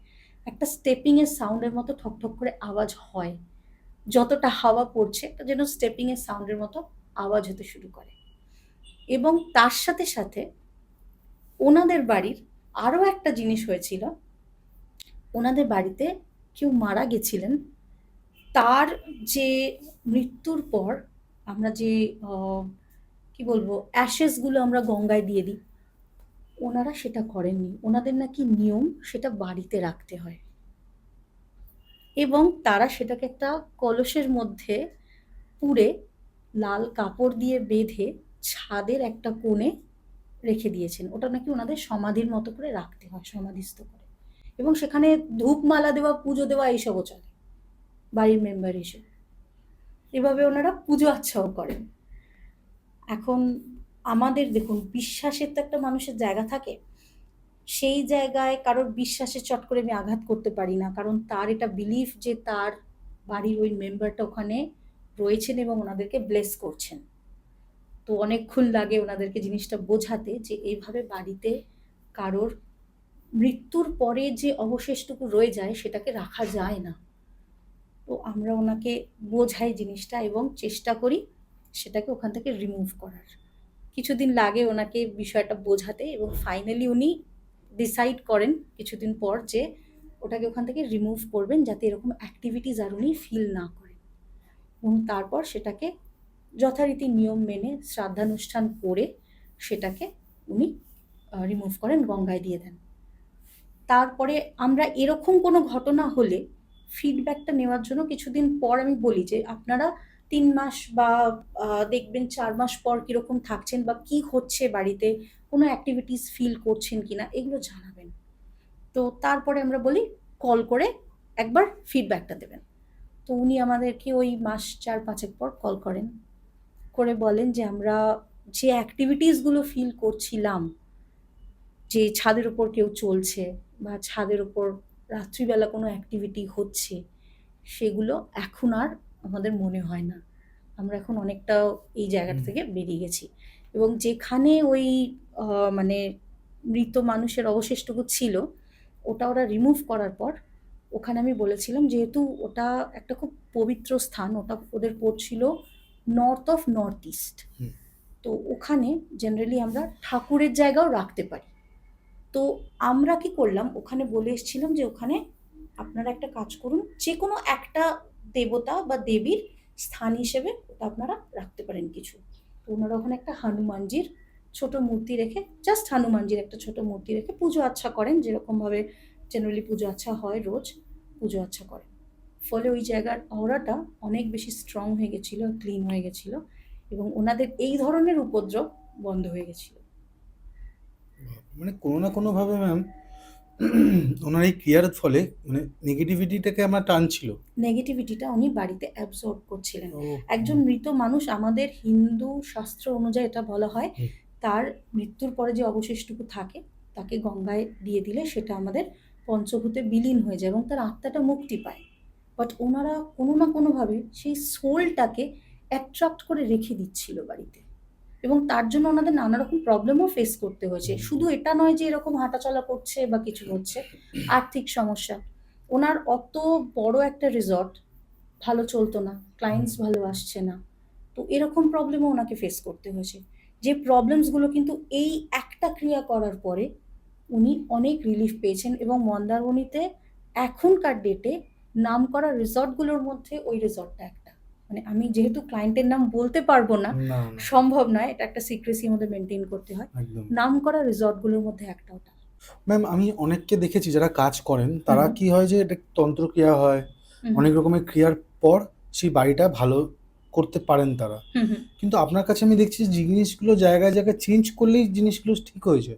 একটা স্টেপিংয়ের সাউন্ডের মতো ঠকঠক করে আওয়াজ হয়। যতটা হাওয়া পড়ছে একটা যেন স্টেপিংয়ের সাউন্ডের মতো আওয়াজ হতে শুরু করে। এবং তার সাথে সাথে ওনাদের বাড়ির আরও একটা জিনিস হয়েছিল। ওনাদের বাড়িতে কেউ মারা গেছিলেন, তার যে মৃত্যুর পর আমরা যে কি বলবো, অ্যাশেসগুলো আমরা গঙ্গায় দিয়ে দিই, ওনারা সেটা করেননি। ওনাদের নাকি নিয়ম সেটা বাড়িতে রাখতে হয়, এবং তারা সেটাকে একটা কলসের মধ্যে পুরে লাল কাপড় দিয়ে বেঁধে ছাদের একটা কোণে রেখে দিয়েছেন। ওটা নাকি ওনাদের সমাধির মতো করে রাখতে হয়, সমাধিস্থ করে। এবং সেখানে ধূপমালা দেওয়া, পুজো দেওয়া এইসবও চলে বাড়ির মেম্বার হিসেবে। এভাবে ওনারা পুজো আচ্ছাও করেন। এখন আমাদের দেখুন, বিশ্বাসের তো একটা মানুষের জায়গা থাকে। সেই জায়গায় কারোর বিশ্বাসে চট করে আমি আঘাত করতে পারি না, কারণ তার এটা বিলিফ যে তার বাড়ির ওই মেম্বারটা ওখানে রয়েছেন এবং ওনাদেরকে ব্লেস করছেন। তো অনেকক্ষণ লাগে ওনাদেরকে জিনিসটা বোঝাতে যে এইভাবে বাড়িতে কারোর মৃত্যুর পরে যে অবশেষটুকু রয়ে যায় সেটাকে রাখা যায় না। তো আমরা ওনাকে বোঝাই জিনিসটা এবং চেষ্টা করি সেটাকে ওখান থেকে রিমুভ করার। কিছুদিন লাগে ওনাকে বিষয়টা বোঝাতে, এবং ফাইনালি উনি ডিসাইড করেন কিছুদিন পর যে ওটাকে ওখান থেকে রিমুভ করবেন, যাতে এরকম অ্যাক্টিভিটিস আর উনি ফিল না করেন। এবং তারপর সেটাকে যথারীতি নিয়ম মেনে শ্রাদ্ধানুষ্ঠান করে সেটাকে উনি রিমুভ করেন, গঙ্গায় দিয়ে দেন। তারপরে আমরা এরকম কোনো ঘটনা হলে ফিডব্যাকটা নেওয়ার জন্য কিছুদিন পর আমি বলি যে আপনারা ৩ মাস বা দেখবেন ৪ মাস পর কীরকম থাকছেন বা কি হচ্ছে বাড়িতে, কোনো অ্যাক্টিভিটিস ফিল করছেন কিনা, এগুলো জানাবেন। তো তারপরে আমরা বলি কল করে একবার ফিডব্যাকটা দেবেন। তো উনি আমাদেরকে ওই মাস ৪-৫ পর কল করেন, করে বলেন যে আমরা যে অ্যাক্টিভিটিসগুলো ফিল করছিলাম, যে ছাদের উপর কেউ চলছে বা ছাদের উপর রাত্রিবেলা কোনো অ্যাক্টিভিটি হচ্ছে, সেগুলো এখন আর আমাদের মনে হয় না। আমরা এখন অনেকটা এই জায়গাটা থেকে বেরিয়ে গেছি। এবং যেখানে ওই মানে মৃত মানুষের অবশিষ্টটুকু ছিল, ওটা ওরা রিমুভ করার পর ওখানে আমি বলেছিলাম, যেহেতু ওটা একটা খুব পবিত্র স্থান, ওটা ওদের পড়ছিল নর্থ অফ নর্থ ইস্ট, হুম। তো ওখানে জেনারেলি আমরা ঠাকুরের জায়গাও রাখতে পারি। তো আমরা কি করলাম, ওখানে বলে এসেছিলাম যে ওখানে আপনারা একটা কাজ করুন, যে কোনো একটা দেবতা বা দেবীর স্থান হিসেবে ওটা আপনারা রাখতে পারেন কিছু। তো ওনারা ওখানে একটা হনুমানজির ছোট মূর্তি রেখে, জাস্ট হনুমানজির একটা ছোট মূর্তি রেখে পুজো আচ্ছা করেন, যেরকমভাবে জেনারেলি পুজো আচ্ছা হয় রোজ, পুজো আচ্ছা করেন। ফলে ওই জায়গার অরাটা অনেক বেশি স্ট্রং হয়ে গেছিলো, ক্লিন হয়ে গেছিলো, এবং ওনাদের এই ধরনের উপদ্রব বন্ধ হয়ে গেছিলো। মানে কোনো না কোনোভাবে ম্যাম ওনার এই ক্রিয়ার ফলে মানে নেগেটিভিটিটাকে আমার টানছিল। নেগেটিভিটিটা উনি বাড়িতে অ্যাবসর্ব করছিলেন। ও একজন মৃত মানুষ, আমাদের হিন্দু শাস্ত্র অনুযায়ী এটা বলা হয়, হুম। তার মৃত্যুর পরে যে অবশিষ্টটুকু থাকে তাকে গঙ্গায় দিয়ে দিলে সেটা আমাদের পঞ্চভূতে বিলীন হয়ে যায় এবং তার আত্মাটা মুক্তি পায়। বাট ওনারা কোনো না কোনোভাবে সেই সোলটাকে অ্যাট্রাক্ট করে রেখে দিচ্ছিল বাড়িতে, এবং তার জন্য ওনাদের নানা রকম প্রবলেমও ফেস করতে হয়েছে। শুধু এটা নয় যে এরকম হাঁটাচলা করছে বা কিছু হচ্ছে, আর্থিক সমস্যা। ওনার অত বড় একটা রিসর্ট ভালো চলতো না, ক্লায়েন্টস ভালো আসছে না, তো এরকম প্রবলেমও ওনাকে ফেস করতে হয়েছে। যে প্রবলেমসগুলো কিন্তু এই একটা ক্রিয়া করার পরে উনি অনেক রিলিফ পেয়েছেন, এবং মন্দারমণিতে এখনকার ডেটে নামকরা রিসর্টগুলোর মধ্যে ওই রিসর্টটা একটা। মানে আমি যেহেতু ক্লায়েন্টের নাম বলতে পারবো না, না, না, সম্ভব নয়, এটা একটা সিক্রেসি আমাদের মেনটেন করতে হয়, একদম। নামকরা রিসর্টগুলোর মধ্যে একটা ওটা। ম্যাম আমি অনেককে দেখেছি যারা কাজ করেন, তারা হুম। কি হয় যে এটা তন্ত্রক্রিয়া হয়, হুম অনেক রকমের ক্রিয়ার পর সেই বাড়িটা ভালো করতে পারেন তারা। হুম হুম। কিন্তু আপনার কাছে আমি দেখছি যে জিনিসগুলো জায়গায় জায়গায় চেঞ্জ করলেই জিনিসগুলো ঠিক হয়েছে।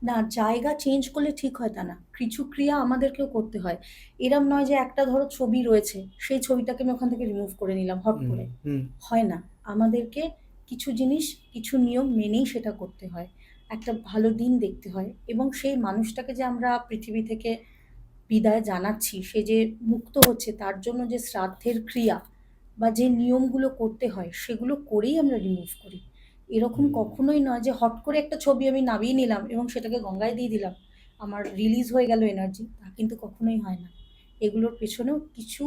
না, জায়গা চেঞ্জ করলে ঠিক হয় তা না, কিছু ক্রিয়া আমাদেরকেও করতে হয়। এরম নয় যে একটা ধরো ছবি রয়েছে, সেই ছবিটাকে আমি ওখান থেকে রিমুভ করে নিলাম হট হুম করে, হুম হয় না। আমাদেরকে কিছু জিনিস, কিছু নিয়ম মেনেই সেটা করতে হয়। একটা ভালো দিন দেখতে হয়, এবং সেই মানুষটাকে যে আমরা পৃথিবী থেকে বিদায় জানাচ্ছি, সে যে মুক্ত হচ্ছে, তার জন্য যে শ্রাদ্ধের ক্রিয়া বা যে নিয়মগুলো করতে হয় সেগুলো করেই আমরা রিমুভ করি। এরকম হুম। কখনোই নয় যে হট করে একটা ছবি আমি নামিয়ে নিলাম এবং সেটাকে গঙ্গায় দিয়ে দিলাম, আমার রিলিজ হয়ে গেল এনার্জি, তা কিন্তু কখনোই হয় না। এগুলোর পেছনেও কিছু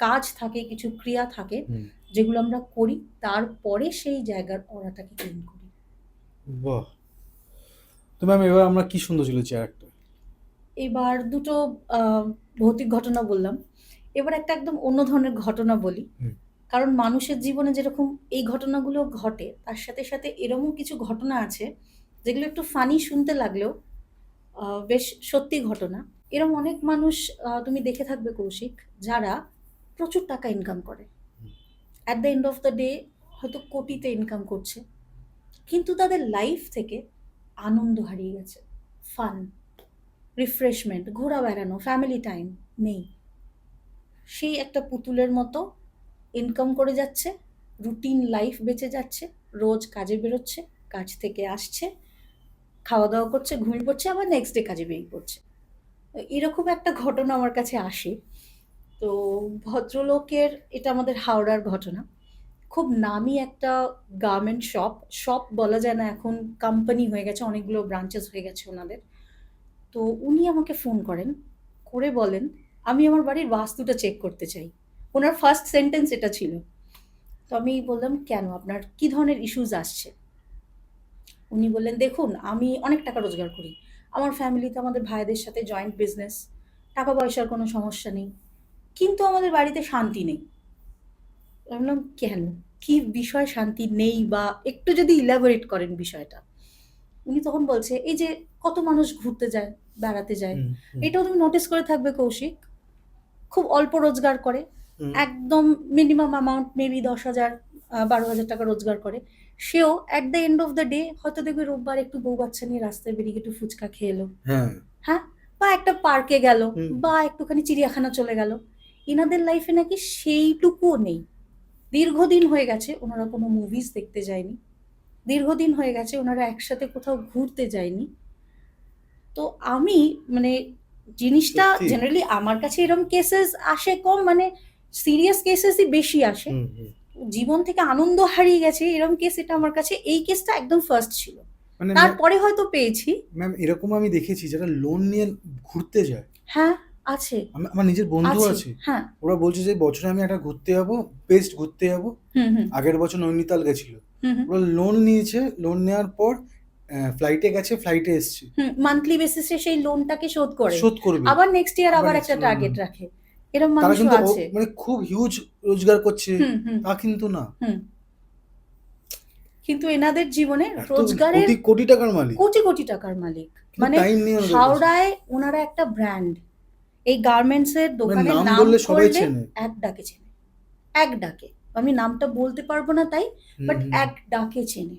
কাজ থাকে, কিছু ক্রিয়া থাকে, হুম। যেগুলো আমরা করি, তারপরে সেই জায়গার অরাটাকে ক্লিন করি। বাহ! তো ম্যাম এবার আমরা কি শুনতে চলেছি আরেকটা? এবার দুটো ভৌতিক ঘটনা বললাম, এবার একটা একদম অন্য ধরনের ঘটনা বলি। হুম। কারণ মানুষের জীবনে যেরকম এই ঘটনাগুলো ঘটে, তার সাথে সাথে এরকমও কিছু ঘটনা আছে যেগুলো একটু ফানি শুনতে লাগলেও বেশ সত্যি ঘটনা। এরকম অনেক মানুষ তুমি দেখে থাকবে কৌশিক, যারা প্রচুর টাকা ইনকাম করে। At the end of the day হয়তো কোটিতে ইনকাম করছে, কিন্তু তাদের লাইফ থেকে আনন্দ হারিয়ে গেছে, ফান, রিফ্রেশমেন্ট, ঘোরা বেড়ানো, ফ্যামিলি টাইম নেই। সেই একটা পুতুলের মতো ইনকাম করে যাচ্ছে, রুটিন লাইফ বেঁচে যাচ্ছে, রোজ কাজে বেরোচ্ছে, কাজ থেকে আসছে, খাওয়া দাওয়া করছে, ঘুমিয়ে পড়ছে, আবার নেক্সট ডে কাজে বেরিয়ে পড়ছে। এরকম একটা ঘটনা আমার কাছে আসে। তো ভদ্রলোকের, এটা আমাদের হাওড়ার ঘটনা, খুব নামি একটা গার্মেন্ট শপ, শপ বলা যায় না, এখন কোম্পানি হয়ে গেছে, অনেকগুলো ব্রাঞ্চেস হয়ে গেছে ওনাদের। তো উনি আমাকে ফোন করেন, করে বলেন আমি আমার বাড়ির বাস্তুটা চেক করতে চাই। ওনার ফার্স্ট সেন্টেন্স এটা ছিল। তো আমি বললাম কেন, আপনার কি ধরনের ইস্যুস আসছে? উনি বললেন দেখুন, আমি অনেক টাকা রোজগার করি, আমার ফ্যামিলিতে আমাদের ভাইদের সাথে জয়েন্ট বিজনেস, টাকা পয়সার কোনো সমস্যা নেই, কিন্তু আমাদের বাড়িতে শান্তি নেই। আমি বললাম কেন, কি বিষয় শান্তি নেই, বা একটু যদি ইলাবোরেট করেন বিষয়টা। উনি তখন বলছে এই যে কত মানুষ ঘুরতে যায়, বেড়াতে যায়, হুম, হুম, এটাও তুমি নোটিস করে থাকবে কৌশিক, খুব অল্প রোজগার করে, হুম। একদম মিনিমাম অ্যামাউন্ট মেবি 10,000 12,000 টাকা রোজগার করে, সেও at the end of the day হয়তো দেখবে রোববার একটু বউ বাচ্চা নিয়ে রাস্তায় বেরিয়ে একটু ফুচকা খেয়ে এলো, হ্যাঁ। হ্যাঁ, বা একটা পার্কে গেল, হুম। বা একটুখানি চিড়িয়াখানা চলে গেল। এনাদের লাইফে নাকি সেইটুকুও নেই। দীর্ঘদিন হয়ে গেছে ওনারা কোনো মুভিজ দেখতে যায়নি, দীর্ঘদিন হয়ে গেছে ওনারা একসাথে কোথাও ঘুরতে যায়নি। তো আমি মানে জিনিসটা সত্যি? জেনারেলি আমার কাছে এরকম কেসেস আসে কম, মানে সিরিয়াস কেসেসই বেশি আসে। হুম, হুম। জীবন থেকে আনন্দ হারিয়ে গেছে এরকম কেস, এটা আমার কাছে এই কেসটা একদম ফার্স্ট ছিল। মানে তারপরে হয়তো পেয়েছি। ম্যাম এরকম আমি দেখেছি যারা লোন নিয়ে ঘুরতে যায়। হ্যাঁ, আছে, আমার নিজের বন্ধু আছে, আছে। হ্যাঁ। ওরা বলছে যে বছরে আমি একটা ঘুরতে যাবো, বেস্ট ঘুরতে যাবো। হুম হুম আগের বছর নৈনিতাল গেছিল। হুম হুম ওরা লোন নিয়েছে, লোন নেওয়ার পর ফ্লাইটে গেছে, ফ্লাইটে এসছে। হুম, মান্থলি বেসিসে সেই লোনটাকে শোধ করে শোধ করবে। আবার নেক্সট ইয়ার আবার আবার next একটা loan টার্গেট নেবে। রাখে। এরম তারা মানুষও কিন্তু আছে। মানে খুব হিউজ রোজগার করছে, হুম হুম তা কিন্তু না। হুম। কিন্তু এনাদের জীবনে এত রোজগারের কোটি কোটি টাকার মালিক, কোটি কোটি টাকার মালিক। কিন্তু মানে টাইম নেই ওনাদের কাছে। হাওড়ায় ওনারা একটা ব্র্যান্ড। এই গার্মেন্টস এর মানে দোকানের নাম নাম বললে সবাই করলে চেনে। এক ডাকে চেনে, এক ডাকে। আমি নামটা বলতে পারবো না তাই, হুম বাট হুম। এক ডাকে চেনে।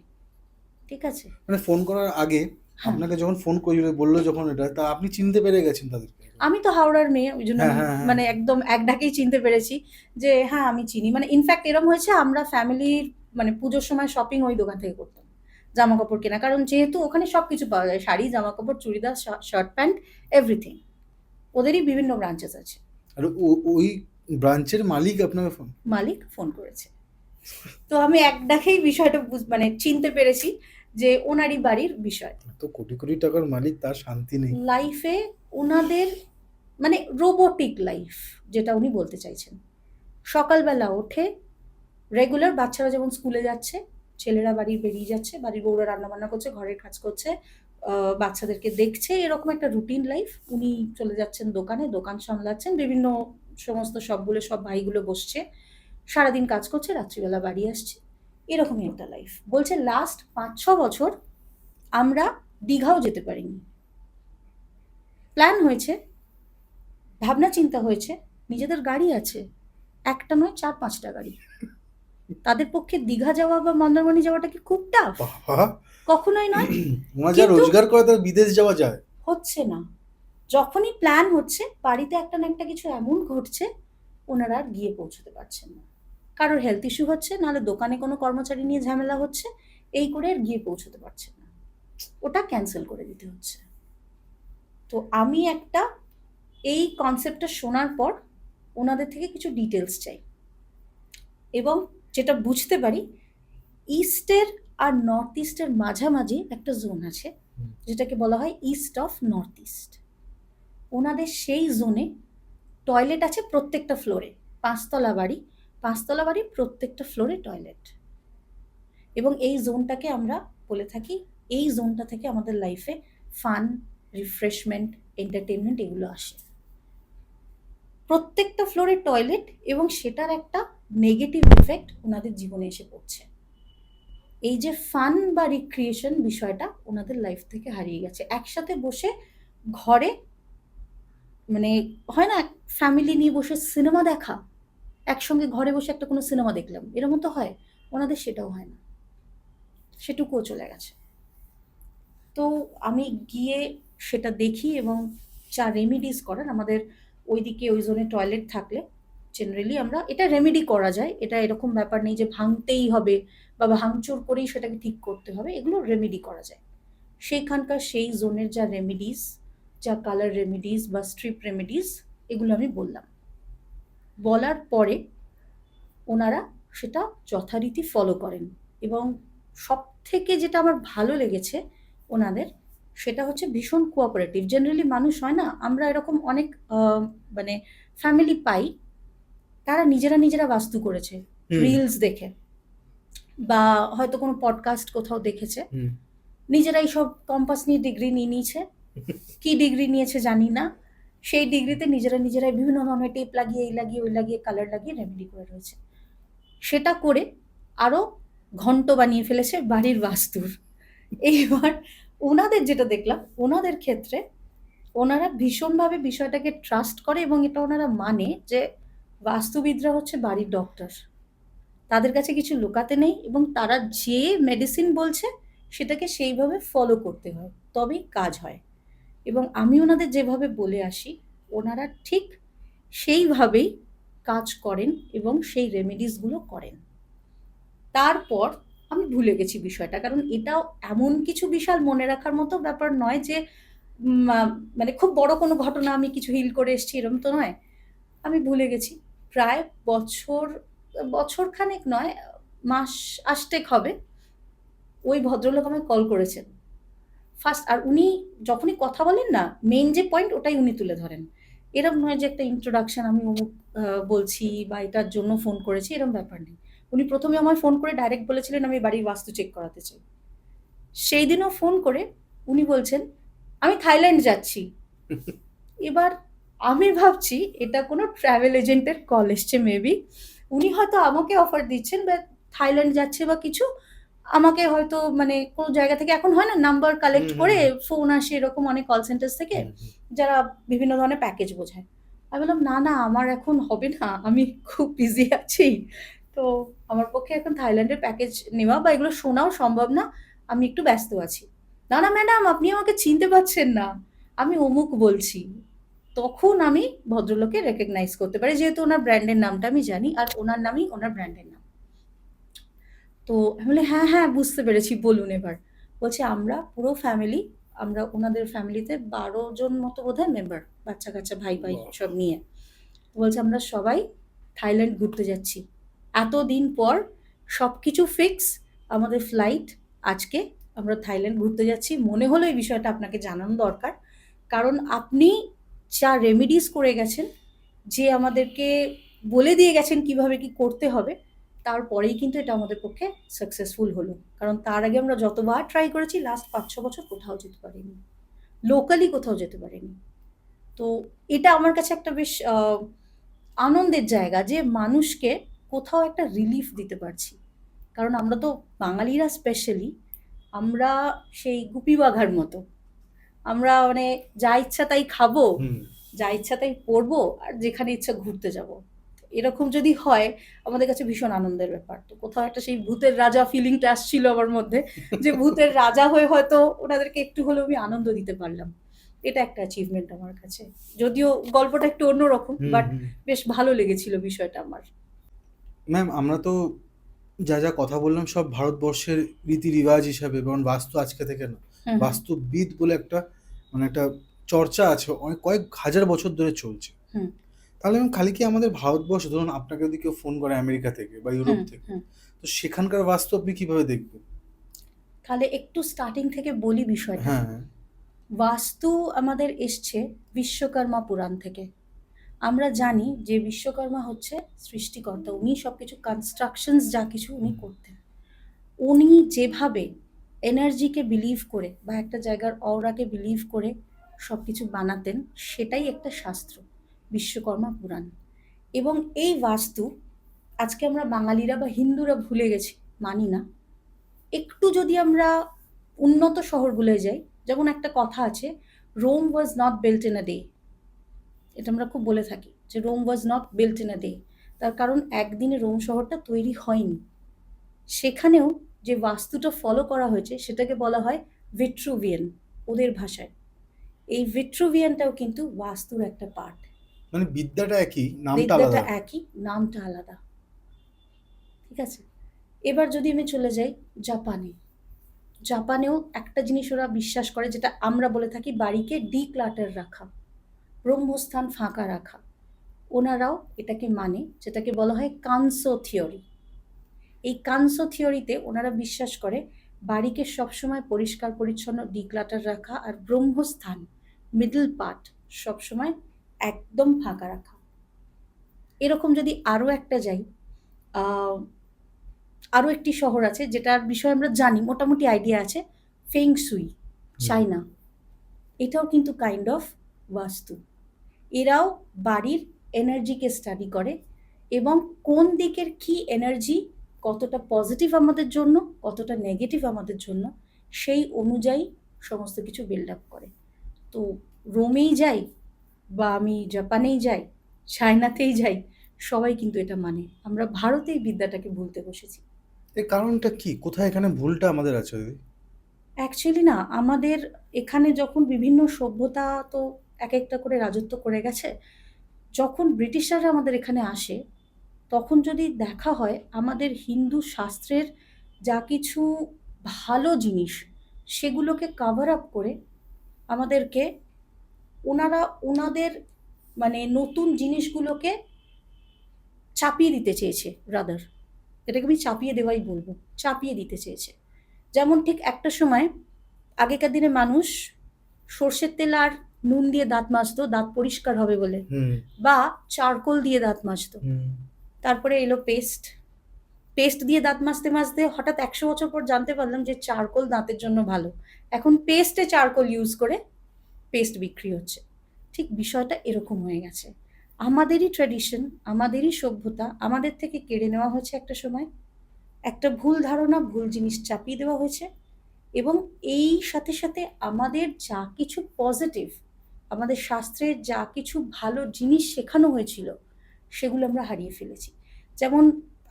ঠিক আছে। মানে ফোন করার আগে হ্যাঁ, আপনাকে যখন ফোন করি বললো যখন এটা, তা আপনি চিনতে পেরে গেছেন তাদেরকে? আমি তো হাওড়ার মেয়ে, ওই জন্য হ্যাঁ আমি হ্যাঁ হ্যাঁ মানে একদম এক ডাকেই চিনতে পেরেছি যে হ্যাঁ আমি চিনি। মানে ইনফ্যাক্ট এরকম হয়েছে, আমরা ফ্যামিলির মানে পুজোর সময় শপিং ওই দোকান থেকে করতাম, জামা কাপড় কেনা। কারণ যেহেতু ওখানে সবকিছু পাওয়া যায়, শাড়ি, জামা কাপড়, চুড়িদার, শার্ট প্যান্ট, এভরিথিং। ওদেরই বিভিন্ন ব্রাঞ্চেস আছে। আর ওই ব্রাঞ্চের মালিক আপনাকে ফোন? মালিক ফোন করেছে। তো আমি এক ডাকেই বিষয়টা মানে চিনতে পেরেছি যে ওনারই বাড়ির বিষয়। তো কোটি কোটি টাকার মালিক, তার শান্তি নেই। লাইফে ওনাদের মানে রোবোটিক লাইফ, যেটা উনি বলতে চাইছেন। সকালবেলা ওঠে, রেগুলার বাচ্চারা যেমন স্কুলে যাচ্ছে, ছেলেরা বাড়ি বেরিয়ে যাচ্ছে, বাড়ির বউরা রান্নাবান্না করছে, ঘরের কাজ করছে, বাচ্চাদেরকে দেখছে, এরকম একটা রুটিন লাইফ। উনি চলে যাচ্ছেন দোকানে, দোকান সামলাচ্ছেন, বিভিন্ন সমস্ত সবগুলো সব ভাইগুলো বসছে, সারাদিন কাজ করছে, রাত্রিবেলা বাড়ি আসছে। এরকমই একটা লাইফ। বলছে লাস্ট 5-6 বছর আমরা দীঘাও যেতে পারিনি। প্ল্যান হয়েছে, ভাবনা চিন্তা হয়েছে, নিজেদের গাড়ি আছে, একটা নয় 4-5টা গাড়ি। তাদের পক্ষে দীঘা যাওয়া বা মন্দারমণি যাওয়াটা কি খুব টাফ? বাবা, কখনোই নয়। ওনার যা কিন্তু রোজগার করে তার বিদেশ যাওয়া যায়। হচ্ছে না। যখনই প্ল্যান হচ্ছে, বাড়িতে একটা না একটা কিছু এমন ঘটছে, ওনারা আর গিয়ে পৌঁছতে পারছেন না। কারোর হেলথ ইস্যু হচ্ছে, নাহলে দোকানে কোনো কর্মচারী নিয়ে ঝামেলা হচ্ছে, এই করে আর গিয়ে পৌঁছতে পারছেন না, ওটা ক্যান্সেল করে দিতে হচ্ছে। তো আমি একটা এই কনসেপ্টটা শোনার পর ওনাদের থেকে কিছু ডিটেলস চাই, এবং যেটা বুঝতে পারি ইস্টের আর নর্থ ইস্টের মাঝামাঝি একটা জোন আছে, যেটাকে বলা হয় ইস্ট অফ নর্থ ইস্ট। ওনাদের সেই জোনে টয়লেট আছে প্রত্যেকটা ফ্লোরে। 5তলা বাড়ি, 5তলা বাড়ির প্রত্যেকটা ফ্লোরে টয়লেট। এবং এই জোনটাকে আমরা বলে থাকি, এই জোনটা থেকে আমাদের লাইফে ফান, রিফ্রেশমেন্ট, এন্টারটেনমেন্ট এগুলো আসে। প্রত্যেকটা ফ্লোরে টয়লেট, এবং সেটার একটা নেগেটিভ ইফেক্ট ওনাদের জীবনে এসে পড়ছে। এই যে ফান বা রিক্রিয়েশন বিষয়টা ওনাদের লাইফ থেকে হারিয়ে গেছে। একসাথে বসে ঘরে, মানে হয় না ফ্যামিলি নিয়ে বসে সিনেমা দেখা, একসঙ্গে ঘরে বসে একটা কোনো সিনেমা দেখলাম, এরকম তো হয়, ওনাদের সেটাও হয় না, সেটুকুও চলে গেছে। তো আমি গিয়ে সেটা দেখি, এবং যা রেমিডিস করার আমাদের ওইদিকে ওই জোনে টয়লেট থাকলে জেনারেলি আমরা এটা রেমেডি করা যায়। এটা এরকম ব্যাপার নেই যে ভাঙতেই হবে বা ভাঙচুর করেই সেটাকে ঠিক করতে হবে, এগুলো রেমেডি করা যায়। সেইখানকার সেই জোনের যা রেমিডিস, যা কালার রেমিডিস বা স্ট্রিপ রেমিডিস, এগুলো আমি বললাম। বলার পরে ওনারা সেটা যথারীতি ফলো করেন। এবং সব থেকে যেটা আমার ভালো লেগেছে ওনাদের, সেটা হচ্ছে ভীষণ কোঅপারেটিভ। জেনারেলি মানুষ হয় না, আমরা এরকম অনেক মানে ফ্যামিলি পাই, তারা নিজেরা নিজেরা বাস্তু করেছে হুম রিলস দেখে, বা হয়তো কোনো পডকাস্ট কোথাও দেখেছে, হুম। নিজেরাই সব কম্পাস নিয়ে ডিগ্রি নিয়ে নিয়েছে, কি ডিগ্রি নিয়েছে জানি না, সেই ডিগ্রিতে নিজেরা নিজেরাই বিভিন্ন ধরনের টেপ লাগিয়ে, এই লাগিয়ে, ওই লাগিয়ে, কালার লাগিয়ে রেমেডি করে রয়েছে। সেটা করে আরো ঘন্ট বানিয়ে ফেলেছে বাড়ির বাস্তুর। এইবার ওনাদের যেটা দেখলাম, ওনাদের ক্ষেত্রে ওনারা ভীষণভাবে বিষয়টাকে ট্রাস্ট করে, এবং এটা ওনারা মানে যে বাস্তুবিদরা হচ্ছে বাড়ির ডক্টর, তাদের কাছে কিছু লুকাতে নেই, এবং তারা যে মেডিসিন বলছে সেটাকে সেইভাবে ফলো করতে হয়, তবেই কাজ হয়। এবং আমি ওনাদের যেভাবে বলে আসি, ওনারা ঠিক সেইভাবেই কাজ করেন এবং সেই রেমেডিসগুলো করেন। তারপর আমি ভুলে গেছি বিষয়টা, কারণ এটাও এমন কিছু বিশাল মনে রাখার মতো ব্যাপার নয় যে মানে খুব বড় কোনো ঘটনা আমি কিছু হিল করে এসেছি, এরকম তো নয়। আমি ভুলে গেছি। প্রায় বছর খানেক নয়, মাস আষ্টেক হবে, ওই ভদ্রলোক আমায় কল করেছেন ফার্স্ট। আর উনি যখনই কথা বলেন না, মেইন যে পয়েন্ট ওটাই উনি তুলে ধরেন। এরকম নয় যে একটা ইন্ট্রোডাকশন, আমি অমুক বলছি বা এটার জন্য ফোন করেছি, এরকম ব্যাপার নেই। উনি প্রথমে আমায় ফোন করে ডাইরেক্ট বলেছিলেন আমি বাড়ির বাস্তু চেক করাতে চাই। সেই দিনও ফোন করে উনি বলছেন আমি থাইল্যান্ড যাচ্ছি। এবার আমি ভাবছি এটা কোনো ট্রাভেল এজেন্টের কল এসছে মেবি। উনি হয়তো আমাকে অফার দিচ্ছেন বা থাইল্যান্ড যাচ্ছে বা কিছু, আমাকে হয়তো মানে কোনো জায়গা থেকে এখন হয় না নাম্বার কালেক্ট হুম, করে হুম, ফোন আসে এরকম অনেক কল সেন্টার্স থেকে, হুম, হুম। যারা বিভিন্ন ধরনের প্যাকেজ বোঝায়। আমি বললাম, "না, না আমার এখন হবে না। আমি খুব বিজি আছি। তো আমার পক্ষে এখন থাইল্যান্ডের প্যাকেজ নেওয়া বা এগুলো শোনাও সম্ভব না। আমি একটু ব্যস্ত আছি।" "না, না ম্যাডাম আপনি আমাকে চিনতে পারছেন না। আমি অমুক বলছি।" তখন আমি ভদ্রলোককে রেকগনাইজ করতে পারি যেহেতু ওনার ব্র্যান্ডের নামটা আমি জানি আর ওনার নামই ওনার ব্র্যান্ডের নাম। তো আমি বলি, "হ্যাঁ, হ্যাঁ বুঝতে পেরেছি বলুন এবার।" বলছে, "আমরা পুরো ফ্যামিলি, আমরা ওনাদের ফ্যামিলিতে ১২ জন মতো বোধহয় মেম্বার, বাচ্চা-কাচ্চা, ভাই-ভাই বাহ! সব নিয়ে। বলছে, "আমরা সবাই থাইল্যান্ড ঘুরতে যাচ্ছি। এতদিন পর সবকিছু ফিক্স, আমাদের ফ্লাইট আজকে, আমরা থাইল্যান্ড ঘুরতে যাচ্ছি। মনে হলো এই বিষয়টা আপনাকে জানানো দরকার। কারণ আপনি যা রেমিডিস করে গেছেন, যে আমাদেরকে বলে দিয়ে গেছেন কিভাবে কি করতে হবে, তারপরেই কিন্তু এটা আমাদের পক্ষে সাকসেসফুল হলো। কারণ তার আগে আমরা যতবার ট্রাই করেছি লাস্ট ৫-৬ বছর কোথাও যেতে পারিনি। লোকালি কোথাও যেতে পারিনি।" তো এটা আমার কাছে একটা বেশ আনন্দের জায়গা যে মানুষকে কোথাও একটা রিলিফ দিতে পারছি। কারণ আমরা তো বাঙালিরা স্পেশালি আমরা সেই গুপি বাঘার মতো। আমরা মানে যা ইচ্ছা তাই খাবো, হুম। যা ইচ্ছা তাই পড়বো আর যেখানে ইচ্ছা ঘুরতে যাবো। এরকম যদি হয় আমাদের কাছে ভীষণ আনন্দের ব্যাপার। তো কোথাও একটা সেই ভূতের রাজা ফিলিংটা আসছিল আমার মধ্যে যে ভূতের রাজা হয়ে হয়তো ওনাদেরকে একটু হলেও আমি আনন্দ দিতে পারলাম। এটা একটা অ্যাচিভমেন্ট আমার কাছে। যদিও গল্পটা একটু অন্যরকম হুম, বাট হুম। বেশ ভালো লেগেছিল বিষয়টা আমার। ম্যাম আমরা তো যা, যা কথা বললাম সব ভারতবর্ষের রীতি-রিবাজ হিসাবে, কারণ বাস্তু আজকে থেকে না। হুম, হুম, বাস্তুবিদ বলে একটা মানে একটা চর্চা আছে, অনেক কয়েক হাজার বছর ধরে চলছে। হুম, তাহলে ম্যাম খালি কি আমাদের ভারতবর্ষে, ধরুন আপনাকে যদি কেউ ফোন করে আমেরিকা থেকে বা ইউরোপ হুম, থেকে, হুম। তো সেখানকার বাস্তু আপনি কিভাবে দেখবেন? তাহলে একটু স্টার্টিং থেকে বলি বিষয়টা। হ্যাঁ, হ্যাঁ। বাস্তু আমাদের এসছে বিশ্বকর্মা পুরাণ থেকে। আমরা জানি যে বিশ্বকর্মা হচ্ছে সৃষ্টিকর্তা। উনি সবকিছু কনস্ট্রাকশনস যা কিছু উনি হুম, করতেন। উনি যেভাবে এনার্জিকে বিলিভ করে বা একটা জায়গার অওরাকে বিলিভ করে সবকিছু বানাতেন, সেটাই একটা শাস্ত্র, বিশ্বকর্মা পুরাণ। এবং এই বাস্তু আজকে আমরা বাঙালিরা বা হিন্দুরা ভুলে গেছি, মানি না। একটু যদি আমরা উন্নত শহরগুলোয় যাই, যেমন একটা কথা আছে, Rome was not built in a day. এটা আমরা খুব বলে থাকি যে Rome was not built in a day. তার কারণ একদিনে রোম শহরটা তৈরি হয়নি। সেখানেও যে বাস্তুটা ফলো করা হয়েছে সেটাকে বলা হয় ভিট্রুভিয়ান ওদের ভাষায়। এই ভিট্রুভিয়ানটাও কিন্তু বাস্তুর একটা পার্ট। মানে বিদ্যাটা একই, নামটা বিদ্যাটা আলাদা। একই, নামটা আলাদা। ঠিক আছে? এবার যদি আমি চলে যাই জাপানে। জাপানেও একটা জিনিস ওরা বিশ্বাস করে যেটা আমরা বলে থাকি বাড়িকে ডিক্লাটার রাখা, ব্রহ্মস্থান ফাঁকা রাখা। ওনারাও এটাকে মানে, যেটাকে বলা হয় কানসো থিওরি। এই কানসো থিওরিতে ওনারা বিশ্বাস করে বাড়িকে সবসময় পরিষ্কার পরিচ্ছন্ন ডিক্লাটার রাখা আর ব্রহ্মস্থান মিডল পার্ট সবসময় একদম ফাঁকা রাখা। এরকম যদি আরও একটা যাই, আরও একটি শহর আছে যেটার বিষয়ে আমরা জানি, মোটামুটি আইডিয়া আছে, ফেংসুই, হুম। চায়না। এটাও কিন্তু কাইন্ড অফ বাস্তু। এরাও বাড়ির এনার্জিকে স্টাডি করে এবং কোন দিকের কি এনার্জি কতটা পজিটিভ আমাদের জন্য, কতটা নেগেটিভ আমাদের জন্য, সেই অনুযায়ী সমস্ত কিছু বিল্ড আপ করে। তো রোমেই যাই বা আমি জাপানেই যাই, চায়নাতেই যাই, সবাই কিন্তু এটা মানে। আমরা ভারতেই বিদ্যাটাকে ভুলতে বসেছি। এর কারণটা কি? কোথায় এখানে ভুলটা আমাদের আছে দিদি? অ্যাকচুয়ালি না, আমাদের এখানে যখন বিভিন্ন সভ্যতা তো এক একটা করে রাজত্ব করে গেছে, যখন ব্রিটিশাররা আমাদের এখানে আসে, তখন যদি দেখা হয় আমাদের হিন্দু শাস্ত্রের যা কিছু ভালো জিনিস, সেগুলোকে কভার আপ করে আমাদেরকে ওনারা ওনাদের মানে নতুন জিনিসগুলোকে চাপিয়ে দিতে চেয়েছে রাদার। এটাকে আমি চাপিয়ে দেওয়াই বলবো। চাপিয়ে দিতে চেয়েছে। যেমন ঠিক একটা সময় আগেকার দিনে মানুষ সর্ষের তেল আর নুন দিয়ে দাঁত মাজতো দাঁত পরিষ্কার হবে বলে, হুম, বা চারকোল দিয়ে দাঁত মাজতো। হুম। তারপরে এলো পেস্ট। পেস্ট দিয়ে দাঁত মাজতে মাজতে হঠাৎ ১০০ বছর পর জানতে পারলাম যে চারকোল দাঁতের জন্য ভালো। এখন পেস্টে চারকোল ইউজ করে পেস্ট বিক্রি হচ্ছে। ঠিক বিষয়টা এরকম হয়ে গেছে। আমাদেরই ট্র্যাডিশন, আমাদেরই সভ্যতা আমাদের থেকে কেড়ে নেওয়া হয়েছে একটা সময়। একটা ভুল ধারণা, ভুল জিনিস চাপিয়ে দেওয়া হয়েছে, এবং এই সাথে সাথে আমাদের যা কিছু পজিটিভ, আমাদের শাস্ত্রের যা কিছু ভালো জিনিস শেখানো হয়েছিল, সেগুলো আমরা হারিয়ে ফেলেছি। যেমন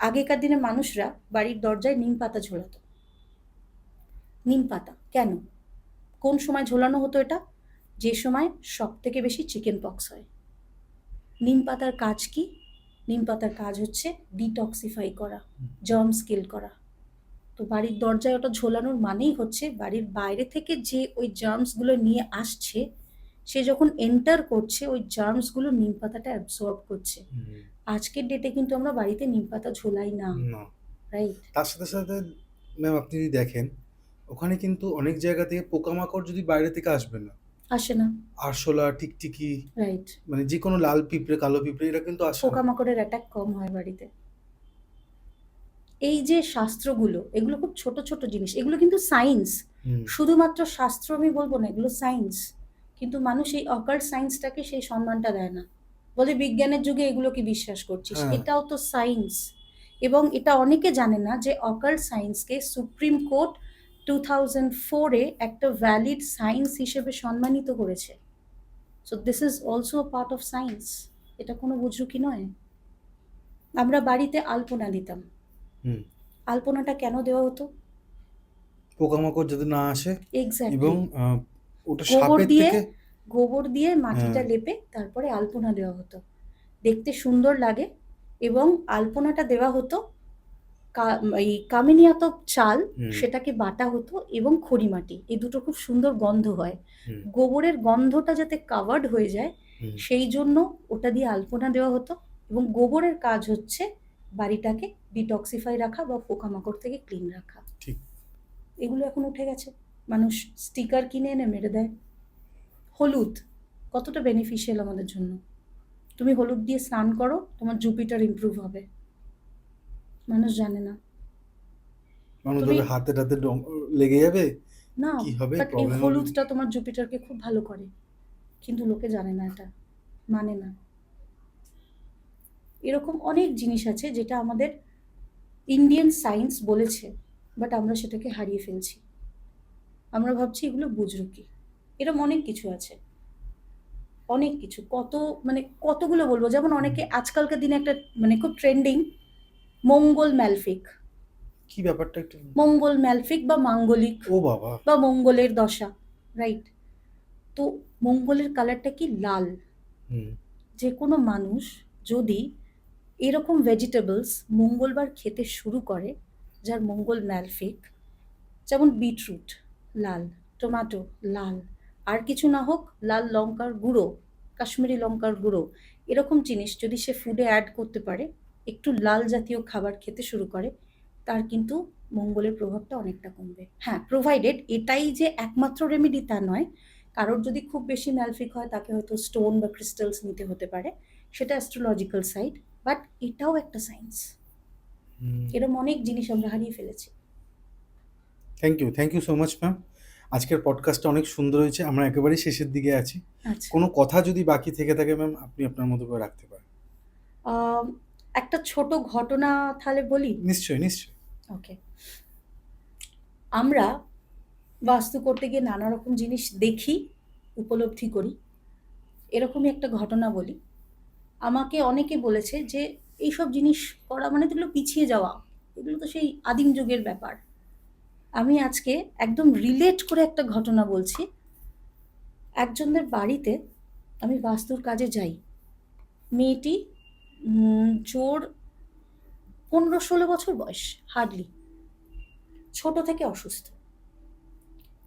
আগেকার দিনে মানুষরা বাড়ির দরজায় নিম পাতা ঝোলাতো। নিম পাতা কেন, কোন সময় ঝোলানো হতো এটা? যে সময় সব থেকে বেশি চিকেন পক্স হয়। নিম পাতার কাজ কি? নিম পাতার কাজ হচ্ছে ডিটক্সিফাই করা, জার্মস কিল করা। তো বাড়ির দরজায় ওটা ঝোলানোর মানেই হচ্ছে বাড়ির বাইরে থেকে যে ওই জার্মসগুলো নিয়ে আসছে, সে যখন এন্টার করছে ওই জার্মসগুলো নিম পাতাটা অ্যাবসর্ব করছে। আজকের ডেটে কিন্তু আমরা বাড়িতে নিম পাতা ঝোলাই না, না, রাইট? তার সাথে সাথে ম্যাম আপনি যদি দেখেন, ওখানে কিন্তু অনেক জায়গা থেকে পোকামাকড় যদি বাইরে থেকে আসবে না, আসে না, আরশোলা, টিকটিকি, রাইট। মানে যে কোনো লাল পিঁপড়ে, কালো পিঁপড়ে, এরা কিন্তু আসে না। পোকামাকড়ের অ্যাটাক কম হয় বাড়িতে। এই যে শাস্ত্রগুলো, এগুলো খুব ছোট ছোট জিনিস, এগুলো কিন্তু সায়েন্স। হুম, শুধুমাত্র শাস্ত্র আমি বলবো না, এগুলো সায়েন্স। কিন্তু মানুষ এই অকাল্ট সায়েন্সটাকে সেই সম্মানটা দেয় না, বলে বিজ্ঞানের যুগে এগুলো কি বিশ্বাস করছিস, হ্যাঁ, এটাও তো সায়েন্স। এবং এটা অনেকে জানে না যে অকাল্ট সায়েন্সকে সুপ্রিম কোর্ট 2004-এ একটা ভ্যালিড সায়েন্স হিসেবে সম্মানিত করেছে। So this is also a part of science. এটা কোনো বুঝরুকি নয়। আমরা বাড়িতে আলপনা দিতাম। হুম, আলপনাটা কেন দেওয়া হতো? পোকামাকড় যাতে না আসে, এবং এক্স্যাক্টলি। ওটা গোবর সাপের দিয়ে, থেকে। গোবর দিয়ে মাটিটা হ্যাঁ, লেপে তারপরে আলপনা দেওয়া হতো, দেখতে সুন্দর লাগে। এবং আলপনাটা দেওয়া হতো এই কামিনিয়াতপ চাল, হুম, সেটাকে বাটা হতো, এবং খড়ি মাটি, এই দুটো খুব সুন্দর গন্ধ হয়। হুম, গোবরের গন্ধটা যাতে কাভার্ড হয়ে যায়, হুম, সেই জন্য ওটা দিয়ে আলপনা দেওয়া হতো। এবং গোবরের কাজ হচ্ছে বাড়িটাকে ডিটক্সিফাই রাখা বা পোকামাকড় থেকে ক্লিন রাখা। ঠিক। এগুলো এখন উঠে গেছে, মানুষ স্টিকার কিনে এনে মেরে দেয়। হলুদ কতটা বেনিফিশিয়াল আমাদের জন্য। তুমি হলুদ দিয়ে স্নান করো, তোমার জুপিটার ইমপ্রুভ হবে। মানুষ জানে না। মানুষ তুমি ভাবে হাতে টাতে লেগে যাবে, না, কি হবে, বাট এই প্রবলেম হবে। হলুদটা তোমার জুপিটারকে খুব ভালো করে, কিন্তু লোকে জানে না এটা, মানে না। এরকম অনেক জিনিস আছে যেটা আমাদের ইন্ডিয়ান সায়েন্স বলেছে, বাট আমরা সেটাকে হারিয়ে ফেলছি। আমরা ভাবছি এগুলো বুজরুকি। এরকম অনেক কিছু আছে, অনেক কিছু, কত, মানে কতগুলো বলবো। যেমন অনেকে আজকালকার দিনে একটা মানে খুব ট্রেন্ডিং, মঙ্গল ম্যালফিক। কি ব্যাপারটা একটু। মঙ্গল ম্যালফিক বা মাঙ্গলিক ও বাবা। বা মঙ্গলের দশা, রাইট? তো মঙ্গলের কালারটা কি লাল। হুম, যে কোনো মানুষ যদি এরকম ভেজিটেবলস মঙ্গলবার খেতে শুরু করে, যার মঙ্গল ম্যালফিক, যেমন বিটরুট লাল, টমেটো লাল, আর কিছু না হোক লাল লঙ্কার গুঁড়ো, কাশ্মীরি লঙ্কার গুঁড়ো, এরকম জিনিস যদি সে ফুডে অ্যাড করতে পারে, একটু লাল জাতীয় খাবার খেতে শুরু করে, তার কিন্তু মঙ্গলের প্রভাবটা অনেকটা কমবে। হ্যাঁ, প্রোভাইডেড এটাই যে একমাত্র রেমেডি তা নয়। কারোর যদি খুব বেশি ম্যালফিক হয়, তাকে হয়তো স্টোন বা ক্রিস্টালস নিতে হতে পারে, সেটা অ্যাস্ট্রোলজিক্যাল সাইড। বাট এটাও একটা সায়েন্স। হুম। এরকম অনেক জিনিস আমরা হারিয়ে ফেলেছি। Thank you so much ma'am. আজকের পডকাস্টটা অনেক সুন্দর হয়েছে, আমরা একেবারেই শেষের দিকে আছি। আচ্ছা, কোনো কথা যদি বাকি থেকে থাকে ম্যাম, আপনি আপনার মতো করে রাখতে পারেন। আম, একটা ছোট ঘটনা তাহলে বলি। নিশ্চয়ই, নিশ্চয়ই। ওকে। আমরা বাস্তু করতে গিয়ে নানা রকম জিনিস দেখি, উপলব্ধি করি। এরকমই একটা ঘটনা বলি। আমাকে অনেকে বলেছে যে এইসব জিনিস করা মানে তো এগুলো পিছিয়ে যাওয়া, এগুলো তো সেই আদিম যুগের ব্যাপার। আমি আজকে একদম রিলেট করে একটা ঘটনা বলছি। একজনদের বাড়িতে আমি বাস্তুর কাজে যাই। মেয়েটি জোর 15-16 বছর বয়স, হার্ডলি। ছোট থেকে অসুস্থ,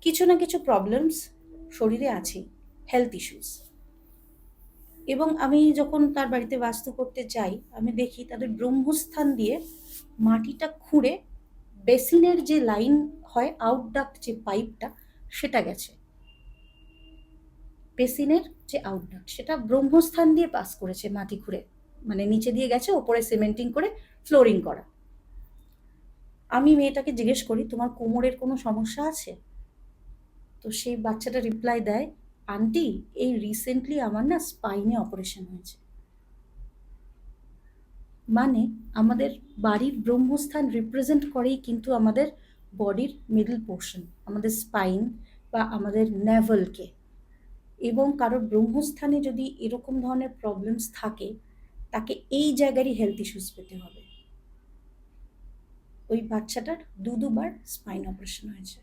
কিছু না কিছু প্রবলেমস শরীরে আছেই, হেলথ ইস্যুস। এবং আমি যখন তার বাড়িতে বাস্তু করতে যাই, আমি দেখি তাদের ব্রহ্মস্থান দিয়ে মাটিটা খুঁড়ে বেসিনের যে লাইন হয়, আউটডাক্ট যে পাইপটা, সেটা গেছে। বেসিনের যে আউটডাক্ট সেটা ব্রহ্মস্থান দিয়ে পাস করেছে মাটি খুঁড়ে, মানে নিচে দিয়ে গেছে, ওপরে সিমেন্টিং করে ফ্লোরিং করা। আমি মেয়েটাকে জিজ্ঞেস করি, তোমার কোমরের কোনো সমস্যা আছে? তো সেই বাচ্চাটা রিপ্লাই দেয়, আন্টি এই রিসেন্টলি আমার না স্পাইনে অপারেশন হয়েছে। মানে আমাদের বাড়ির ব্রহ্মস্থান রিপ্রেজেন্ট করেই কিন্তু আমাদের বডির মিডল পোর্শন, আমাদের স্পাইন বা আমাদের নেভেলকে। এবং কারোর ব্রহ্মস্থানে যদি এরকম ধরনের প্রবলেমস থাকে, তাকে এই জায়গারই হেলথ ইস্যুস পেতে হবে। ওই বাচ্চাটার দুবার স্পাইন অপারেশন হয়েছে,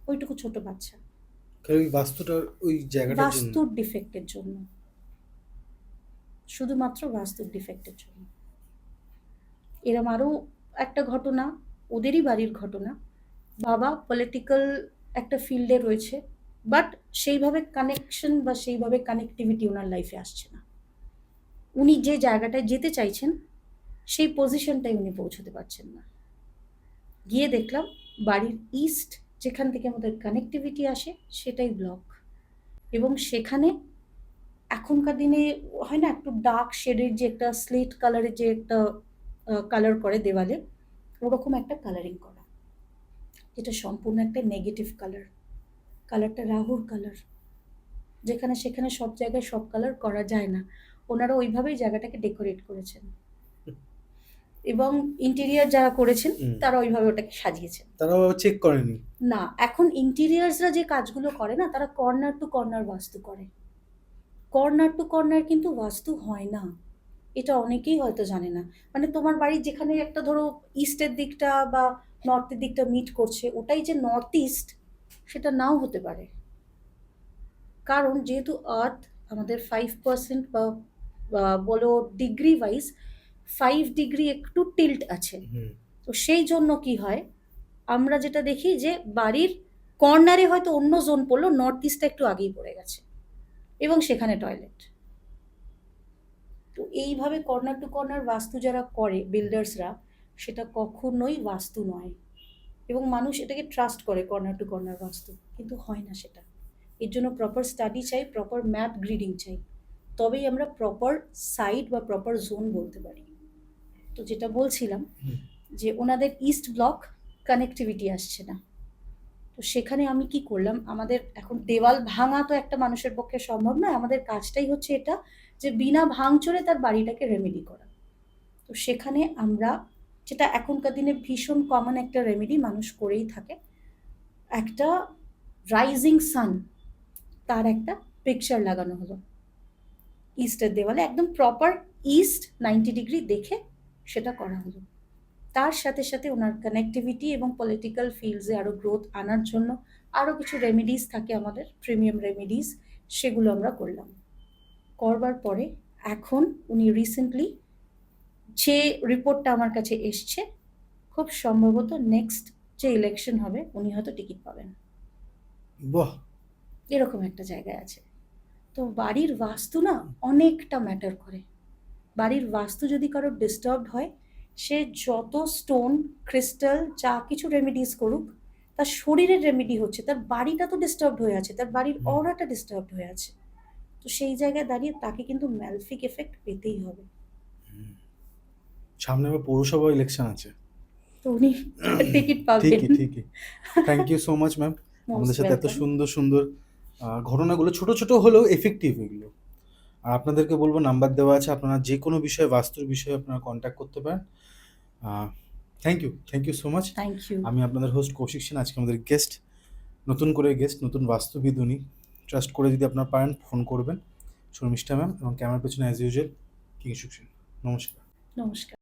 ওইটুকু ছোট বাচ্চা, কারণ ওই বাস্তুটা ওই জায়গাটার জন্য। বাস্তুর ডিফেক্টের জন্য, শুধুমাত্র বাস্তুর ডিফেক্টের জন্য। এরম আরও একটা ঘটনা, ওদেরই বাড়ির ঘটনা। বাবা পলিটিক্যাল একটা ফিল্ডে রয়েছে, বাট সেইভাবে কানেকশন বা সেইভাবে কানেক্টিভিটি ওনার লাইফে আসছে না। উনি যে জায়গাটায় যেতে চাইছেন সেই পজিশনটাই উনি পৌঁছতে পারছেন না। গিয়ে দেখলাম বাড়ির ইস্ট যেখান থেকে আমাদের কানেক্টিভিটি আসে সেটাই ব্লক। এবং সেখানে এখনকার দিনে হয় না একটু ডার্ক শেডের যে একটা স্লেট কালারের যে একটা কালার করে দেওয়ালে, ওরকম একটা কালারিং করা, যেটা সম্পূর্ণ একটা নেগেটিভ কালার। কালারটা রাহুর কালার, যেখানে সেখানে সব জায়গায় সব কালার করা যায় না। ওনারা ওইভাবেই জায়গাটাকে ডেকোরেট করেছেন এবং ইন্টেরিয়ার যারা করেছেন তারা ওইভাবে ওটাকে সাজিয়েছেন। তারাও চেক করেনি না, এখন ইন্টেরিয়ার্সরা যে কাজগুলো করে না, তারা কর্নার টু কর্নার বাস্তু করে। কর্নার টু কর্নার কিন্তু বাস্তু হয় না, এটা অনেকেই হয়তো জানে না। মানে তোমার বাড়ির যেখানে একটা ধরো ইস্টের দিকটা বা নর্থের দিকটা মিট করছে, ওটাই যে নর্থ ইস্ট সেটা নাও হতে পারে। কারণ যেহেতু আর্থ আমাদের 5% বা বলো ডিগ্রি ওয়াইজ 5 ডিগ্রি একটু টিল্ট আছে। তো সেই জন্য কি হয়, আমরা যেটা দেখি যে বাড়ির কর্নারে হয়তো অন্য জোন পড়লো, নর্থ ইস্টটা একটু আগেই পড়ে গেছে এবং সেখানে টয়লেট। তো এইভাবে কর্নার টু কর্নার বাস্তু যারা করে বিল্ডার্সরা, সেটা কখনোই বাস্তু নয়। এবং মানুষ এটাকে ট্রাস্ট করে কর্নার টু কর্নার বাস্তু, কিন্তু হয় না সেটা। এর জন্য প্রপার স্টাডি চাই, প্রপার ম্যাপ গ্রিডিং চাই, তবেই আমরা প্রপার সাইট বা প্রপার জোন বলতে পারি। তো যেটা বলছিলাম যে ওনাদের ইস্ট ব্লক, কানেক্টিভিটি আসছে না। তো সেখানে আমি কি করলাম, আমাদের এখন দেওয়াল ভাঙা তো একটা মানুষের পক্ষে সম্ভব নয়, আমাদের কাজটাই হচ্ছে এটা যে বিনা ভাঙচুরে তার বাড়িটাকে রেমেডি করা। তো সেখানে আমরা, যেটা এখনকার দিনে ভীষণ কমন একটা রেমেডি মানুষ করেই থাকে, একটা রাইজিং সান, তার একটা পিকচার লাগানো হলো ইস্টের দেওয়ালে, একদম প্রপার ইস্ট 90 ডিগ্রি দেখে সেটা করা হলো। তার সাথে সাথে ওনার কানেক্টিভিটি এবং পলিটিক্যাল ফিল্ডসে আরও গ্রোথ আনার জন্য আরও কিছু রেমেডিস থাকে আমাদের, প্রিমিয়াম রেমেডিস, সেগুলো আমরা করলাম। করবার পরে এখন উনি রিসেন্টলি যে রিপোর্টটা আমার কাছে এসছে, খুব সম্ভবত নেক্সট যে ইলেকশন হবে উনি হয়তো টিকিট পাবেন, বাহ, এরকম একটা জায়গায় আছে। তো বাড়ির বাস্তু না অনেকটা ম্যাটার করে। বাড়ির বাস্তু যদি কারোর ডিস্টার্বড হয়, সে যত স্টোন ক্রিস্টাল যা কিছু রেমেডিস করুক, তার শরীরের রেমেডি হচ্ছে, তার বাড়িটা তো ডিস্টার্বড হয়ে আছে, তার বাড়ির অরাটা ডিস্টার্বড হয়ে আছে। তো সেই জায়গায় দাঁড়িয়ে তাকে কিন্তু ম্যালফিক এফেক্ট পেতেই হবে। সামনে আবার পৌরসভা ইলেকশন আছে, তো উনি টিকিট পাবেন। ঠিকই ঠিকই। Thank you so much ma'am, আমাদের সাথে এত সুন্দর সুন্দর ঘটনাগুলো, ছোট ছোট হলেও এফেক্টিভ এগুলো। আর আপনাদেরকে বলবো নাম্বার দেওয়া আছে, আপনারা যে কোনো বিষয়ে, বাস্তুর বিষয়ে আপনারা কন্ট্যাক্ট করতে পারেন। Thank you so much. Thank you. আমি আপনাদের হোস্ট কৌশিক সেন, আজকে আমাদের গেস্ট, নতুন করে গেস্ট, নতুন বাস্তুবিদ উনি। ট্রাস্ট করে যদি আপনারা পারেন ফোন করবেন। শর্মিষ্ঠা ম্যাম এবং ক্যামেরার পেছনে অ্যাজ ইউজুয়াল কিংশুক সেন। নমস্কার। নমস্কার।